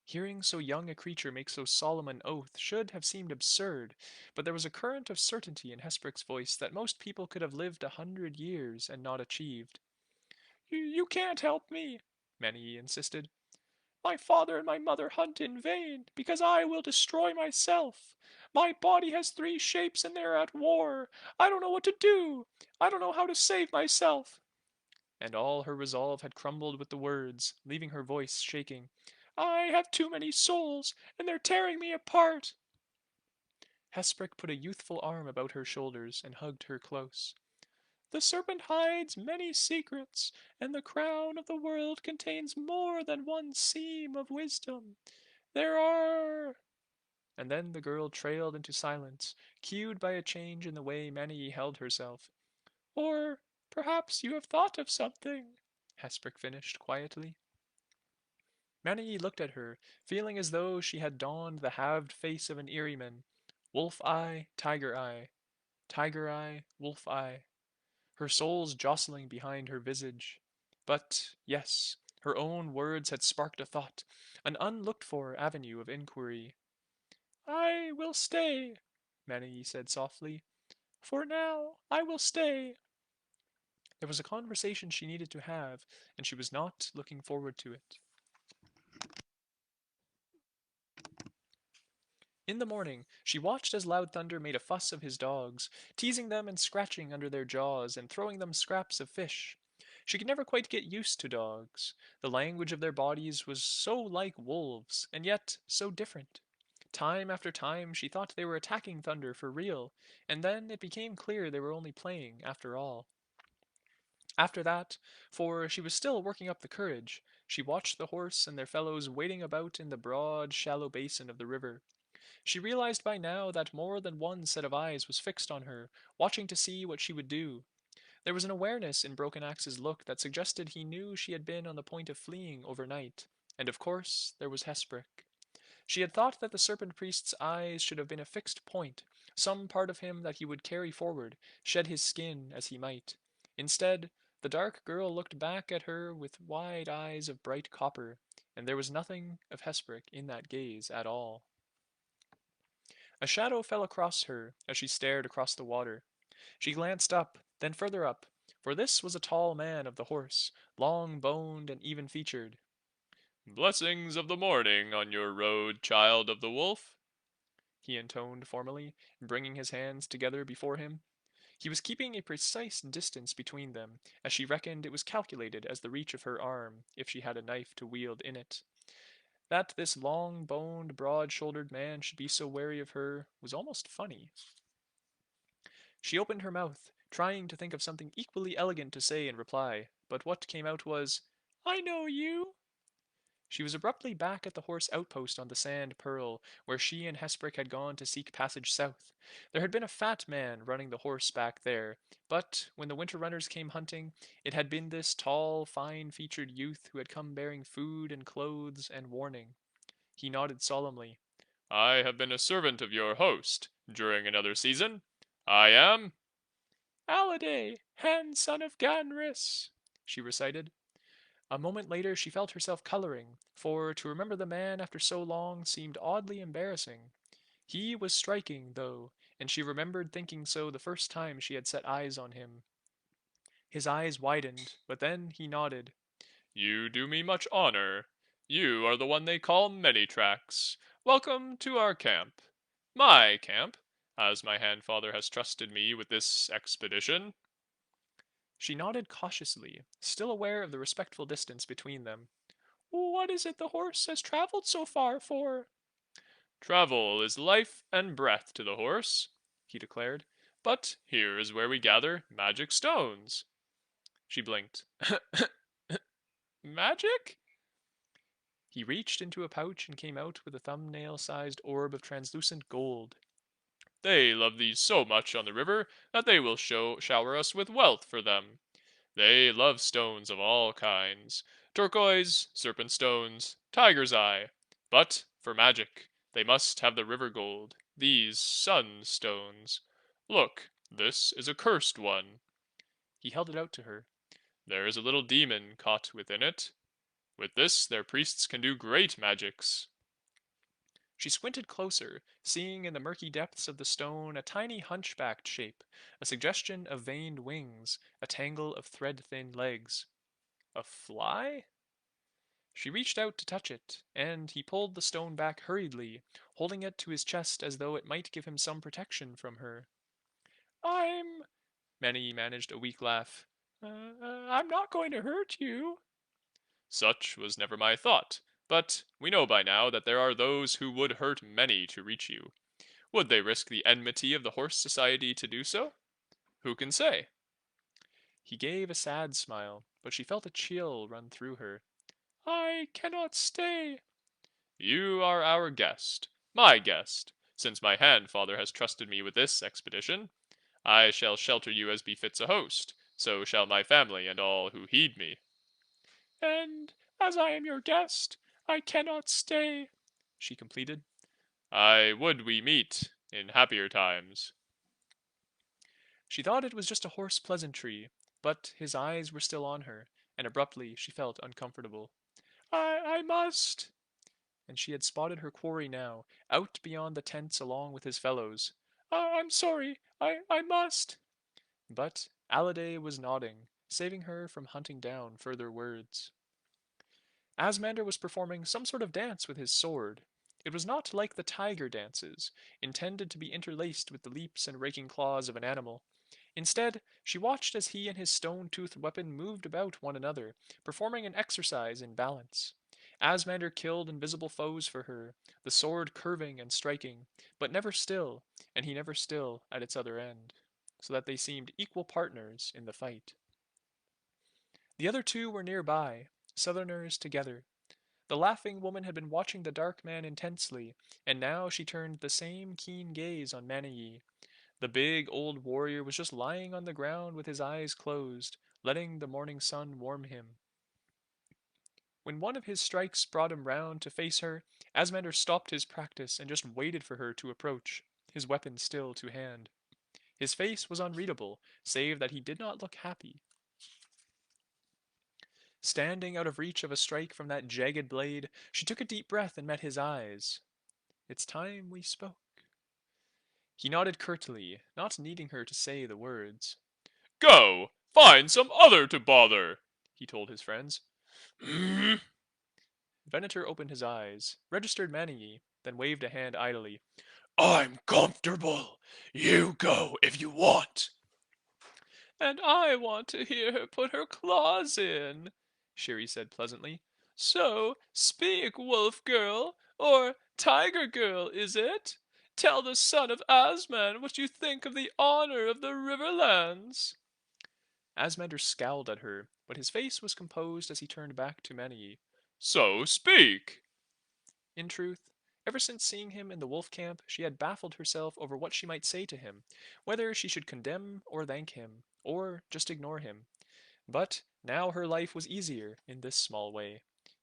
Hearing so young a creature make so solemn an oath should have seemed absurd, but there was a current of certainty in Hesprick's voice that most people could have lived 100 years and not achieved. You can't help me, Many insisted. My father and my mother hunt in vain, because I will destroy myself. My body has 3 shapes and they're at war. I don't know what to do. I don't know how to save myself. And all her resolve had crumbled with the words, leaving her voice shaking. I have too many souls, and they're tearing me apart. Hesprick put a youthful arm about her shoulders and hugged her close. The serpent hides many secrets, and the crown of the world contains more than one seam of wisdom. There are. And then the girl trailed into silence, cued by a change in the way Mani held herself. Or perhaps you have thought of something. Hesprick finished quietly. Maniye looked at her, feeling as though she had donned the halved face of an Erie-man. Wolf eye, tiger eye, wolf eye, her souls jostling behind her visage. But, yes, her own words had sparked a thought, an unlooked-for avenue of inquiry. I will stay, Maniye said softly. For now, I will stay. There was a conversation she needed to have, and she was not looking forward to it. In the morning, she watched as Loud Thunder made a fuss of his dogs, teasing them and scratching under their jaws and throwing them scraps of fish. She could never quite get used to dogs. The language of their bodies was so like wolves, and yet so different. Time after time, she thought they were attacking Thunder for real, and then it became clear they were only playing after all. After that, for she was still working up the courage, she watched the horse and their fellows wading about in the broad, shallow basin of the river. She realized by now that more than one set of eyes was fixed on her, watching to see what she would do. There was an awareness in Broken Axe's look that suggested he knew she had been on the point of fleeing overnight. And of course, there was Hesprick. She had thought that the serpent priest's eyes should have been a fixed point, some part of him that he would carry forward, shed his skin as he might. Instead, the dark girl looked back at her with wide eyes of bright copper, and there was nothing of Hesprick in that gaze at all. A shadow fell across her as she stared across the water. She glanced up, then further up, for this was a tall man of the horse, long-boned and even-featured. Blessings of the morning on your road, child of the wolf, He intoned formally, bringing his hands together before him. He was keeping a precise distance between them, as she reckoned it was calculated as the reach of her arm, if she had a knife to wield in it. That this long-boned, broad-shouldered man should be so wary of her was almost funny. She opened her mouth, trying to think of something equally elegant to say in reply, but what came out was, I know you. She was abruptly back at the horse outpost on the Sand Pearl, where she and Hesprick had gone to seek passage south. There had been a fat man running the horse back there, but when the winter runners came hunting, it had been this tall, fine-featured youth who had come bearing food and clothes and warning. He nodded solemnly. I have been a servant of your host during another season. I am Alliday, hand son of Ganris, she recited. A moment later she felt herself coloring, for to remember the man after so long seemed oddly embarrassing. He was striking, though, and she remembered thinking so the first time she had set eyes on him. His eyes widened, but then he nodded. You do me much honor. You are the one they call Many-Tracks. Welcome to our camp. My camp, as my handfather has trusted me with this expedition. She nodded cautiously, still aware of the respectful distance between them. What is it the horse has traveled so far for? Travel is life and breath to the horse, he declared. But here is where we gather magic stones. She blinked. Magic? He reached into a pouch and came out with a thumbnail-sized orb of translucent gold. They love these so much on the river that they will shower us with wealth for them. They love stones of all kinds, turquoise, serpent stones, tiger's eye. But for magic, they must have the river gold, these sun stones. Look, this is a cursed one. He held it out to her. There is a little demon caught within it. With this, their priests can do great magics. She squinted closer, seeing in the murky depths of the stone a tiny hunchbacked shape, a suggestion of veined wings, a tangle of thread-thin legs. A fly? She reached out to touch it, and he pulled the stone back hurriedly, holding it to his chest as though it might give him some protection from her. I'm... Manny managed a weak laugh. I'm not going to hurt you. Such was never my thought, but we know by now that there are those who would hurt many to reach you. Would they risk the enmity of the Horse Society to do so? Who can say? He gave a sad smile, but she felt a chill run through her. I cannot stay. You are our guest, my guest, since my handfather has trusted me with this expedition. I shall shelter you as befits a host, so shall my family and all who heed me. And as I am your guest, I cannot stay, she completed. I would we meet in happier times. She thought it was just a hoarse pleasantry, but his eyes were still on her, and abruptly she felt uncomfortable. I must. And she had spotted her quarry now, out beyond the tents along with his fellows. I'm sorry, I must. But Alliday was nodding, saving her from hunting down further words. Asmander was performing some sort of dance with his sword. It was not like the tiger dances, intended to be interlaced with the leaps and raking claws of an animal. Instead, she watched as he and his stone-toothed weapon moved about one another, performing an exercise in balance. Asmander killed invisible foes for her, the sword curving and striking, but never still, and he never still at its other end, so that they seemed equal partners in the fight. The other two were nearby, Southerners together. The laughing woman had been watching the dark man intensely, and now she turned the same keen gaze on Maniye. The big old warrior was just lying on the ground with his eyes closed, letting the morning sun warm him. When one of his strikes brought him round to face her, Asmander stopped his practice and just waited for her to approach, his weapon still to hand. His face was unreadable, save that he did not look happy. Standing out of reach of a strike from that jagged blade, she took a deep breath and met his eyes. It's time we spoke. He nodded curtly, not needing her to say the words. Go! Find some other to bother, he told his friends. Venator opened his eyes, registered Maniye, then waved a hand idly. I'm comfortable. You go if you want. And I want to hear her put her claws in, Shiri said pleasantly. So, speak, wolf girl, or tiger girl, is it? Tell the son of Asman what you think of the honor of the Riverlands. Asmander scowled at her, but his face was composed as he turned back to Maniye. So speak. In truth, ever since seeing him in the wolf camp, she had baffled herself over what she might say to him, whether she should condemn or thank him, or just ignore him. But now her life was easier in this small way.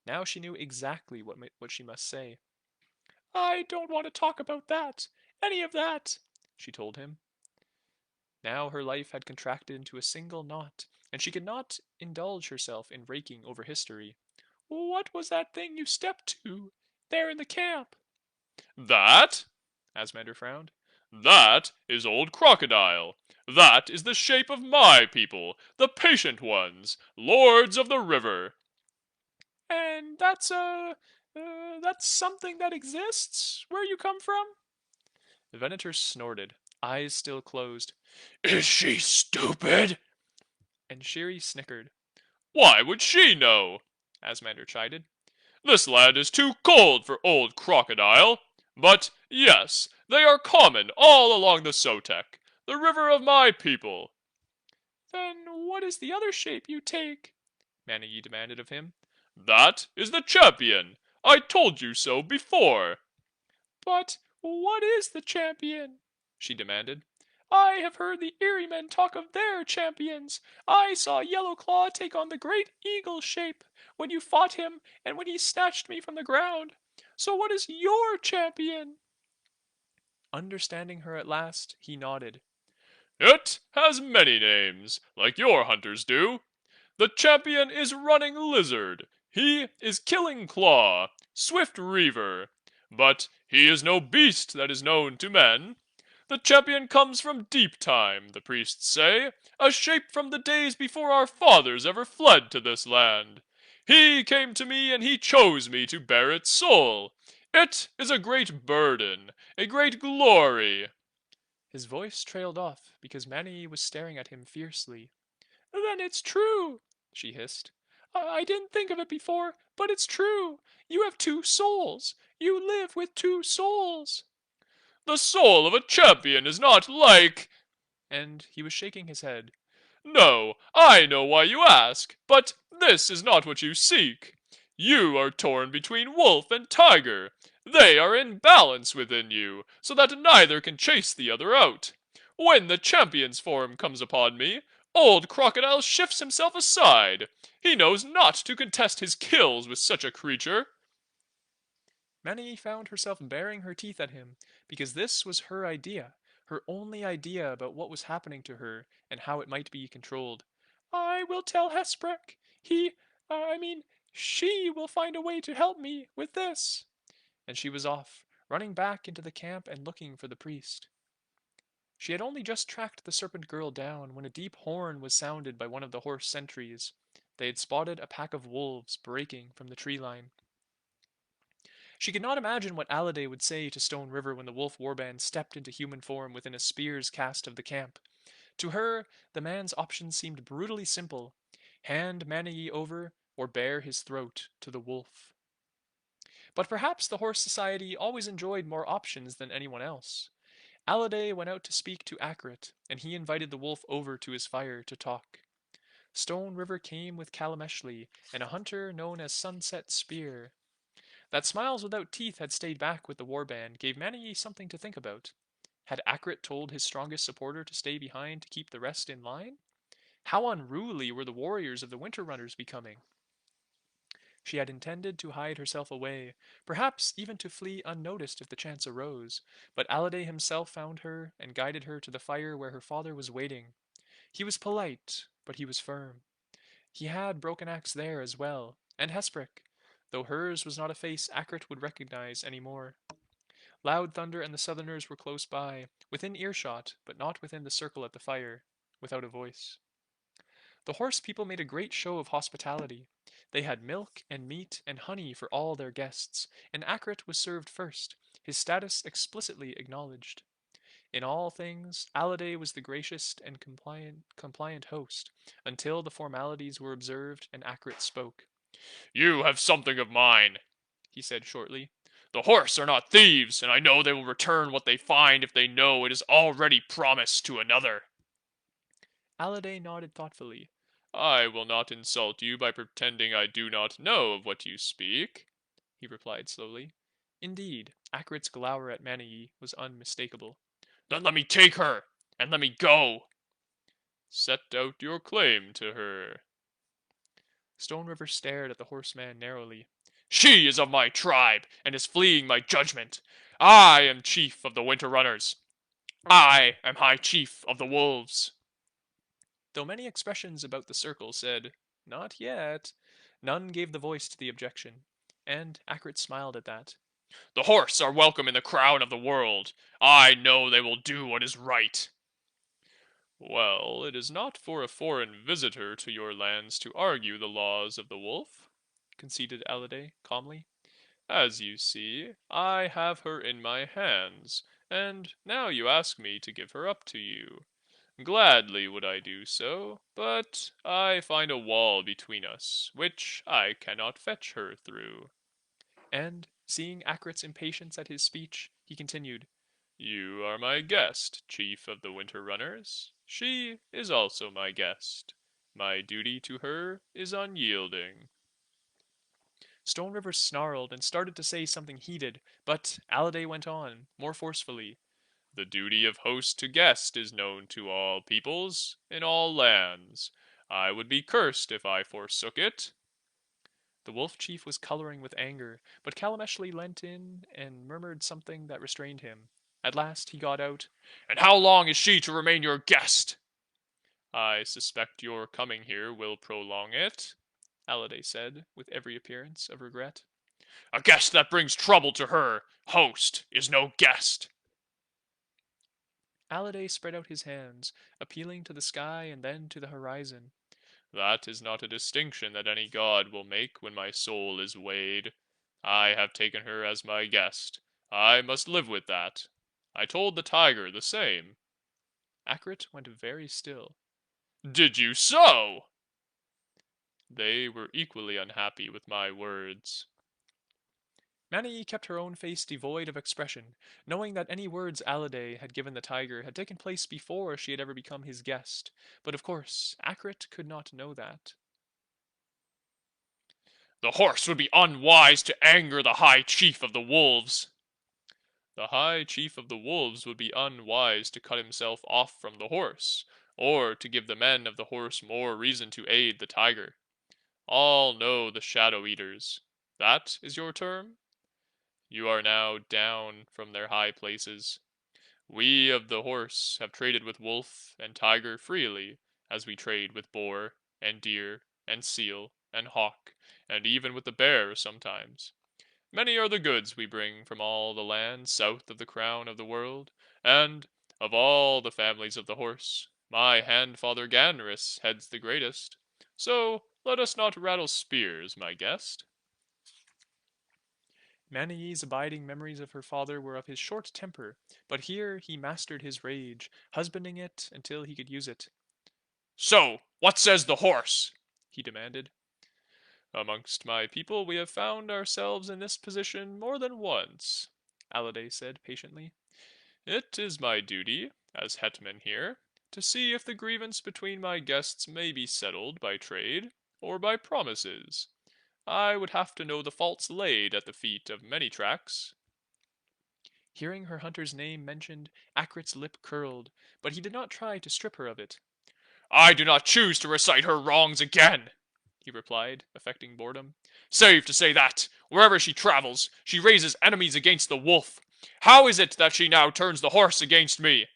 Now she knew exactly what she must say. I don't want to talk about that, any of that, she told him. Now her life had contracted into a single knot, and she could not indulge herself in raking over history. What was that thing you stepped to, there in the camp? That? Asmander frowned. That is old Crocodile. That is the shape of my people, the patient ones, lords of the river. And that's something that exists where you come from? The Venator snorted, eyes still closed. Is she stupid? And Shiri snickered. Why would she know? Asmander chided. This land is too cold for old Crocodile. But, yes, they are common all along the Sotek, the river of my people. Then what is the other shape you take? Maniye demanded of him. That is the champion. I told you so before. But what is the champion? She demanded. I have heard the Erie men talk of their champions. I saw Yellowclaw take on the great eagle shape when you fought him and when he snatched me from the ground. So what is your champion? Understanding her at last, he nodded. It has many names, like your hunters do. The champion is Running Lizard. He is Killing Claw, Swift Reaver. But he is no beast that is known to men. The champion comes from deep time, the priests say, a shape from the days before our fathers ever fled to this land. He came to me and he chose me to bear its soul. It is a great burden, a great glory. His voice trailed off because Maniye was staring at him fiercely. Then it's true, she hissed. I didn't think of it before, but it's true. You have two souls. You live with two souls. The soul of a champion is not like... And he was shaking his head. No, I know why you ask, but this is not what you seek. You are torn between wolf and tiger. They are in balance within you, so that neither can chase the other out. When the champion's form comes upon me, Old Crocodile shifts himself aside. He knows not to contest his kills with such a creature. Maniye found herself baring her teeth at him, because this was her idea, her only idea about what was happening to her and how it might be controlled. I will tell Hesprek. I mean, she will find a way to help me with this. And she was off, running back into the camp and looking for the priest. She had only just tracked the serpent girl down when a deep horn was sounded by one of the horse sentries. They had spotted a pack of wolves breaking from the tree line. She could not imagine what Alliday would say to Stone River when the wolf warband stepped into human form within a spear's cast of the camp. To her, the man's options seemed brutally simple: hand Maniye over, or bare his throat to the wolf. But perhaps the Horse Society always enjoyed more options than anyone else. Alliday went out to speak to Akrit, and he invited the wolf over to his fire to talk. Stone River came with Kalameshli and a hunter known as Sunset Spear. That Smiles Without Teeth had stayed back with the warband gave Maniye something to think about. Had Akrit told his strongest supporter to stay behind to keep the rest in line? How unruly were the warriors of the Winter Runners becoming? She had intended to hide herself away, perhaps even to flee unnoticed if the chance arose, but Alliday himself found her and guided her to the fire where her father was waiting. He was polite, but he was firm. He had Broken Axe there as well, and Hesprek, though hers was not a face Akrit would recognize any more. Loud Thunder and the Southerners were close by, within earshot, but not within the circle at the fire, without a voice. The horse people made a great show of hospitality. They had milk and meat and honey for all their guests, and Akrit was served first, his status explicitly acknowledged. In all things, Alliday was the gracious and compliant host, until the formalities were observed and Akrit spoke. You have something of mine, he said shortly. The horse are not thieves, and I know they will return what they find if they know it is already promised to another. Alliday nodded thoughtfully. I will not insult you by pretending I do not know of what you speak, he replied slowly. Indeed, Akrit's glower at Maniye was unmistakable. Then let me take her, and let me go. Set out your claim to her. Stone River stared at the horseman narrowly. She is of my tribe, and is fleeing my judgment. I am chief of the Winter Runners. I am high chief of the wolves. Though many expressions about the circle said, "Not yet," none gave the voice to the objection, and Akrit smiled at that. The horse are welcome in the crown of the world. I know they will do what is right. Well, it is not for a foreign visitor to your lands to argue the laws of the wolf, conceded Alliday calmly. As you see, I have her in my hands, and now you ask me to give her up to you. Gladly would I do so, but I find a wall between us, which I cannot fetch her through. And, seeing Akrit's impatience at his speech, he continued, You are my guest, chief of the Winter Runners. She is also my guest. My duty to her is unyielding. Stone River snarled and started to say something heated, but Alliday went on, more forcefully. The duty of host to guest is known to all peoples, in all lands. I would be cursed if I forsook it. The wolf chief was coloring with anger, but Kalameshli leant in and murmured something that restrained him. At last he got out, And how long is she to remain your guest? I suspect your coming here will prolong it, Alliday said, with every appearance of regret. A guest that brings trouble to her, host, is no guest. Alliday spread out his hands, appealing to the sky and then to the horizon. That is not a distinction that any god will make when my soul is weighed. I have taken her as my guest. I must live with that. I told the tiger the same. Akrit went very still. Did you so? They were equally unhappy with my words. Maniye kept her own face devoid of expression, knowing that any words Alliday had given the tiger had taken place before she had ever become his guest. But of course, Akrit could not know that. The horse would be unwise to anger the high chief of the wolves. The high chief of the wolves would be unwise to cut himself off from the horse. or to give the men of the horse more reason to aid the tiger. All know the Shadow Eaters. That is your term? You are now down from their high places. We of the horse have traded with wolf and tiger freely, as we trade with boar and deer and seal and hawk, and even with the bear sometimes. Many are the goods we bring from all the lands south of the crown of the world, and of all the families of the horse, my handfather Ganrus heads the greatest. So let us not rattle spears, my guest. Maniye's abiding memories of her father were of his short temper, but here he mastered his rage, husbanding it until he could use it. So, what says the horse? He demanded. Amongst my people we have found ourselves in this position more than once, Alade said patiently. It is my duty, as hetman here, to see if the grievance between my guests may be settled by trade or by promises. I would have to know the faults laid at the feet of many tracks. Hearing her hunter's name mentioned, Akrit's lip curled, but he did not try to strip her of it. I do not choose to recite her wrongs again, he replied, affecting boredom, save to say that, wherever she travels, she raises enemies against the wolf. How is it that she now turns the horse against me?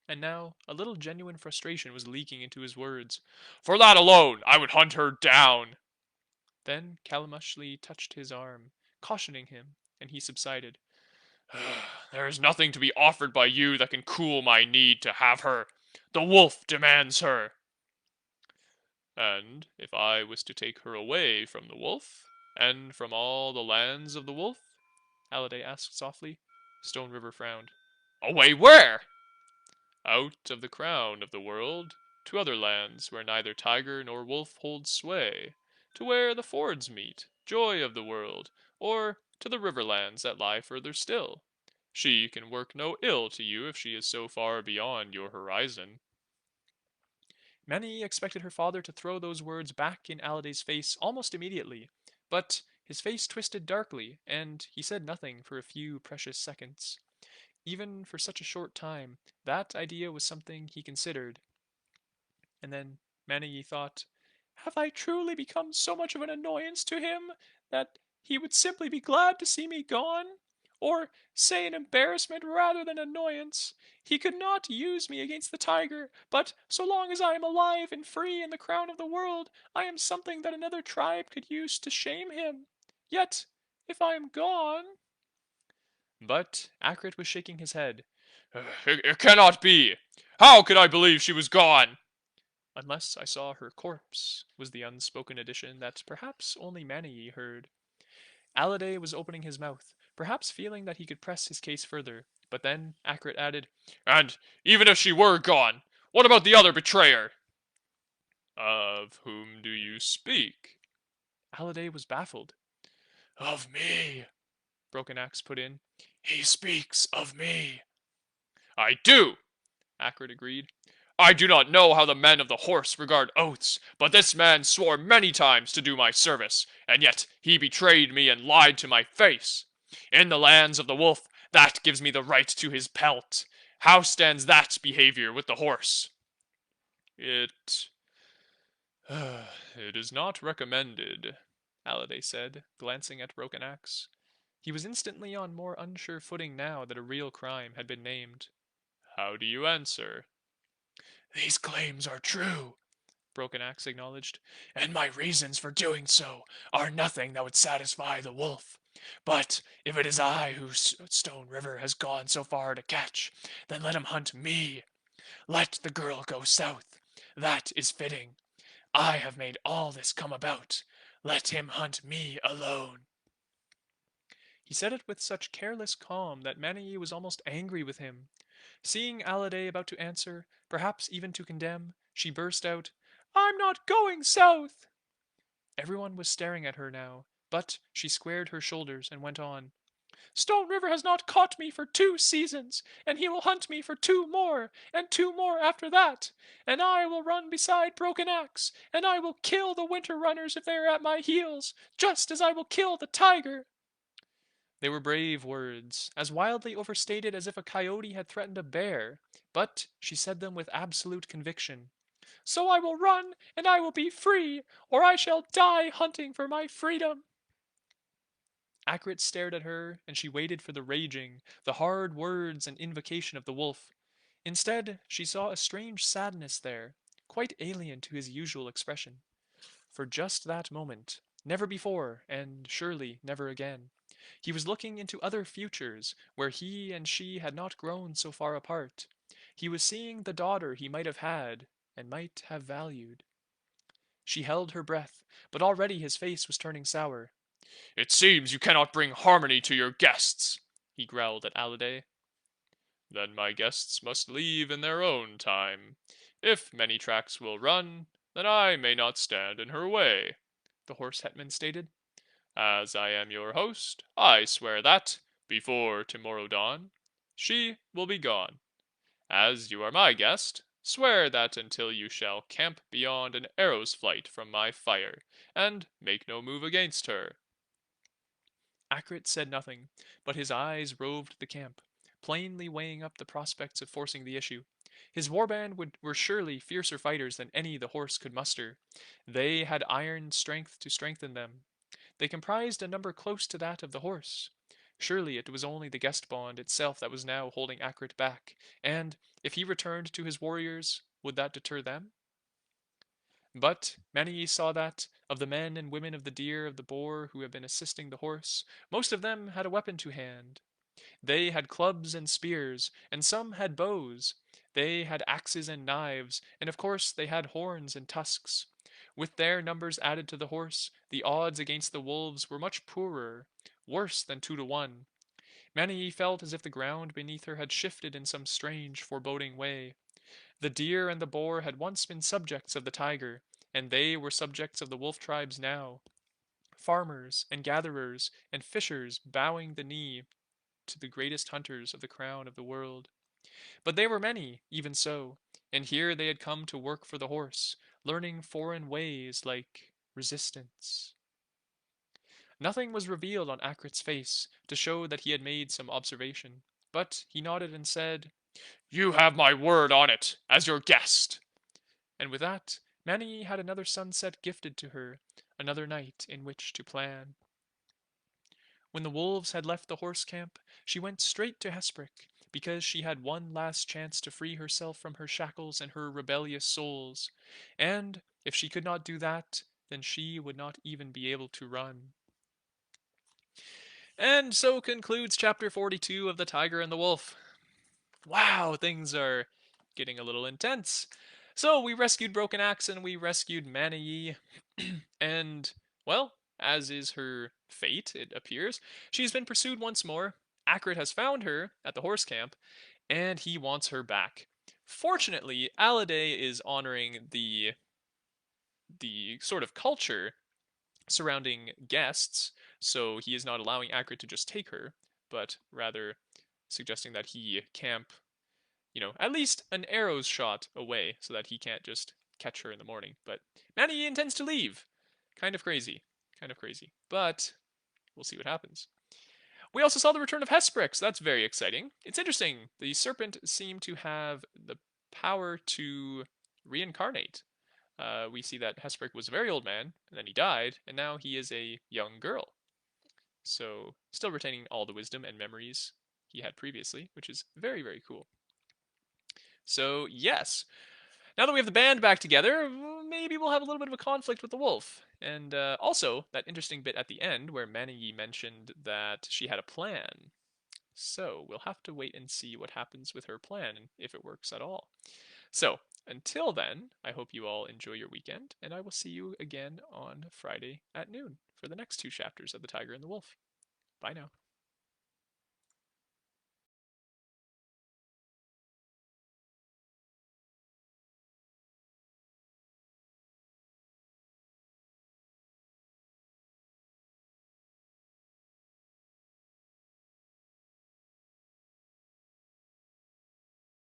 And now a little genuine frustration was leaking into his words. For that alone, I would hunt her down. Then Kalamushli touched his arm, cautioning him, and he subsided. There is nothing to be offered by you that can cool my need to have her. The wolf demands her. And if I was to take her away from the wolf, and from all the lands of the wolf? Halliday asked softly. Stone River frowned. Away where? Out of the crown of the world, to other lands where neither tiger nor wolf holds sway, to where the fords meet, joy of the world, or to the riverlands that lie further still. She can work no ill to you if she is so far beyond your horizon. Many expected her father to throw those words back in Alladay's face almost immediately, but his face twisted darkly, and he said nothing for a few precious seconds. Even for such a short time, that idea was something he considered. And then Maniye thought, have I truly become so much of an annoyance to him that he would simply be glad to see me gone? Or say an embarrassment rather than annoyance. He could not use me against the tiger, but so long as I am alive and free in the crown of the world, I am something that another tribe could use to shame him. Yet, if I am gone. But Akrit was shaking his head. It cannot be! How could I believe she was gone? Unless I saw her corpse, was the unspoken addition that perhaps only Maniye heard. Alade was opening his mouth, perhaps feeling that he could press his case further, but then Akrit added, And even if she were gone, what about the other betrayer? Of whom do you speak? Alade was baffled. Of me, Broken Axe put in. He speaks of me. I do, Akrit agreed. I do not know how the men of the horse regard oaths, but this man swore many times to do my service, and yet he betrayed me and lied to my face. In the lands of the wolf, that gives me the right to his pelt. How stands that behavior with the horse? It it is not recommended, Alade said, glancing at Broken Axe. He was instantly on more unsure footing now that a real crime had been named. How do you answer? These claims are true, Broken Axe acknowledged, and my reasons for doing so are nothing that would satisfy the wolf. But if it is I who Stone River has gone so far to catch, then let him hunt me. Let the girl go south. That is fitting. I have made all this come about. Let him hunt me alone. He said it with such careless calm that Maniye was almost angry with him. Seeing Alade about to answer, perhaps even to condemn, she burst out, I'm not going south! Everyone was staring at her now, but she squared her shoulders and went on. Stone River has not caught me for 2 seasons, and he will hunt me for 2 more, and 2 more after that. And I will run beside Broken Axe, and I will kill the winter runners if they are at my heels, just as I will kill the tiger. They were brave words, as wildly overstated as if a coyote had threatened a bear, but she said them with absolute conviction. So I will run, and I will be free, or I shall die hunting for my freedom. Akrit stared at her, and she waited for the raging, the hard words and invocation of the wolf. Instead, she saw a strange sadness there, quite alien to his usual expression. For just that moment, never before, and surely never again, he was looking into other futures where he and she had not grown so far apart. He was seeing the daughter he might have had and might have valued. She held her breath, but already his face was turning sour. It seems you cannot bring harmony to your guests, he growled at Alliday. Then my guests must leave in their own time. If many tracks will run, then I may not stand in her way, The horse hetman stated. as I am your host. I swear that, before tomorrow dawn, she will be gone. As you are my guest, swear that until you shall camp beyond an arrow's flight from my fire, and make no move against her. Akrit said nothing, but his eyes roved the camp, plainly weighing up the prospects of forcing the issue. His warband were surely fiercer fighters than any the horse could muster. They had iron strength to strengthen them. They comprised a number close to that of the horse. Surely it was only the guest bond itself that was now holding Akrit back, and, if he returned to his warriors, would that deter them? But Maniye saw that, of the men and women of the deer of the boar who had been assisting the horse, most of them had a weapon to hand. They had clubs and spears, and some had bows. They had axes and knives, and of course they had horns and tusks. With their numbers added to the horse, the odds against the wolves were much poorer, worse than 2 to 1. Maniye felt as if the ground beneath her had shifted in some strange, foreboding way. The deer and the boar had once been subjects of the tiger, and they were subjects of the wolf tribes now. Farmers and gatherers and fishers bowing the knee to the greatest hunters of the crown of the world. But they were many, even so, and here they had come to work for the horse, learning foreign ways like resistance. Nothing was revealed on Akrit's face to show that he had made some observation, but he nodded and said, You have my word on it, as your guest. and with that, Maniye had another sunset gifted to her, another night in which to plan. When the wolves had left the horse camp, she went straight to Hesprick, because she had one last chance to free herself from her shackles and her rebellious souls, and if she could not do that, then she would not even be able to run. And so concludes chapter 42 of The Tiger and the Wolf. Wow, things are getting a little intense. So we rescued Broken Axe and we rescued Maniye, and, well, as is her fate, it appears, she's been pursued once more. Akrit has found her at the horse camp, and he wants her back. Fortunately, Alliday is honoring the sort of culture surrounding guests, so he is not allowing Akrit to just take her, but rather suggesting that he camp, at least an arrow's shot away so that he can't just catch her in the morning. But Manny intends to leave. Kind of crazy. Kind of crazy. But we'll see what happens. We also saw the return of Hesprix. That's very exciting. It's interesting. The serpent seemed to have the power to reincarnate. We see that Hesprick was a very old man, and then he died, and now he is a young girl. So, still retaining all the wisdom and memories he had previously, which is very, very cool. So, yes, now that we have the band back together, maybe we'll have a little bit of a conflict with the wolf. And also, that interesting bit at the end where Maniye mentioned that she had a plan. So, we'll have to wait and see what happens with her plan and if it works at all. So, until then, I hope you all enjoy your weekend, and I will see you again on Friday at noon for the next 2 chapters of The Tiger and the Wolf. Bye now.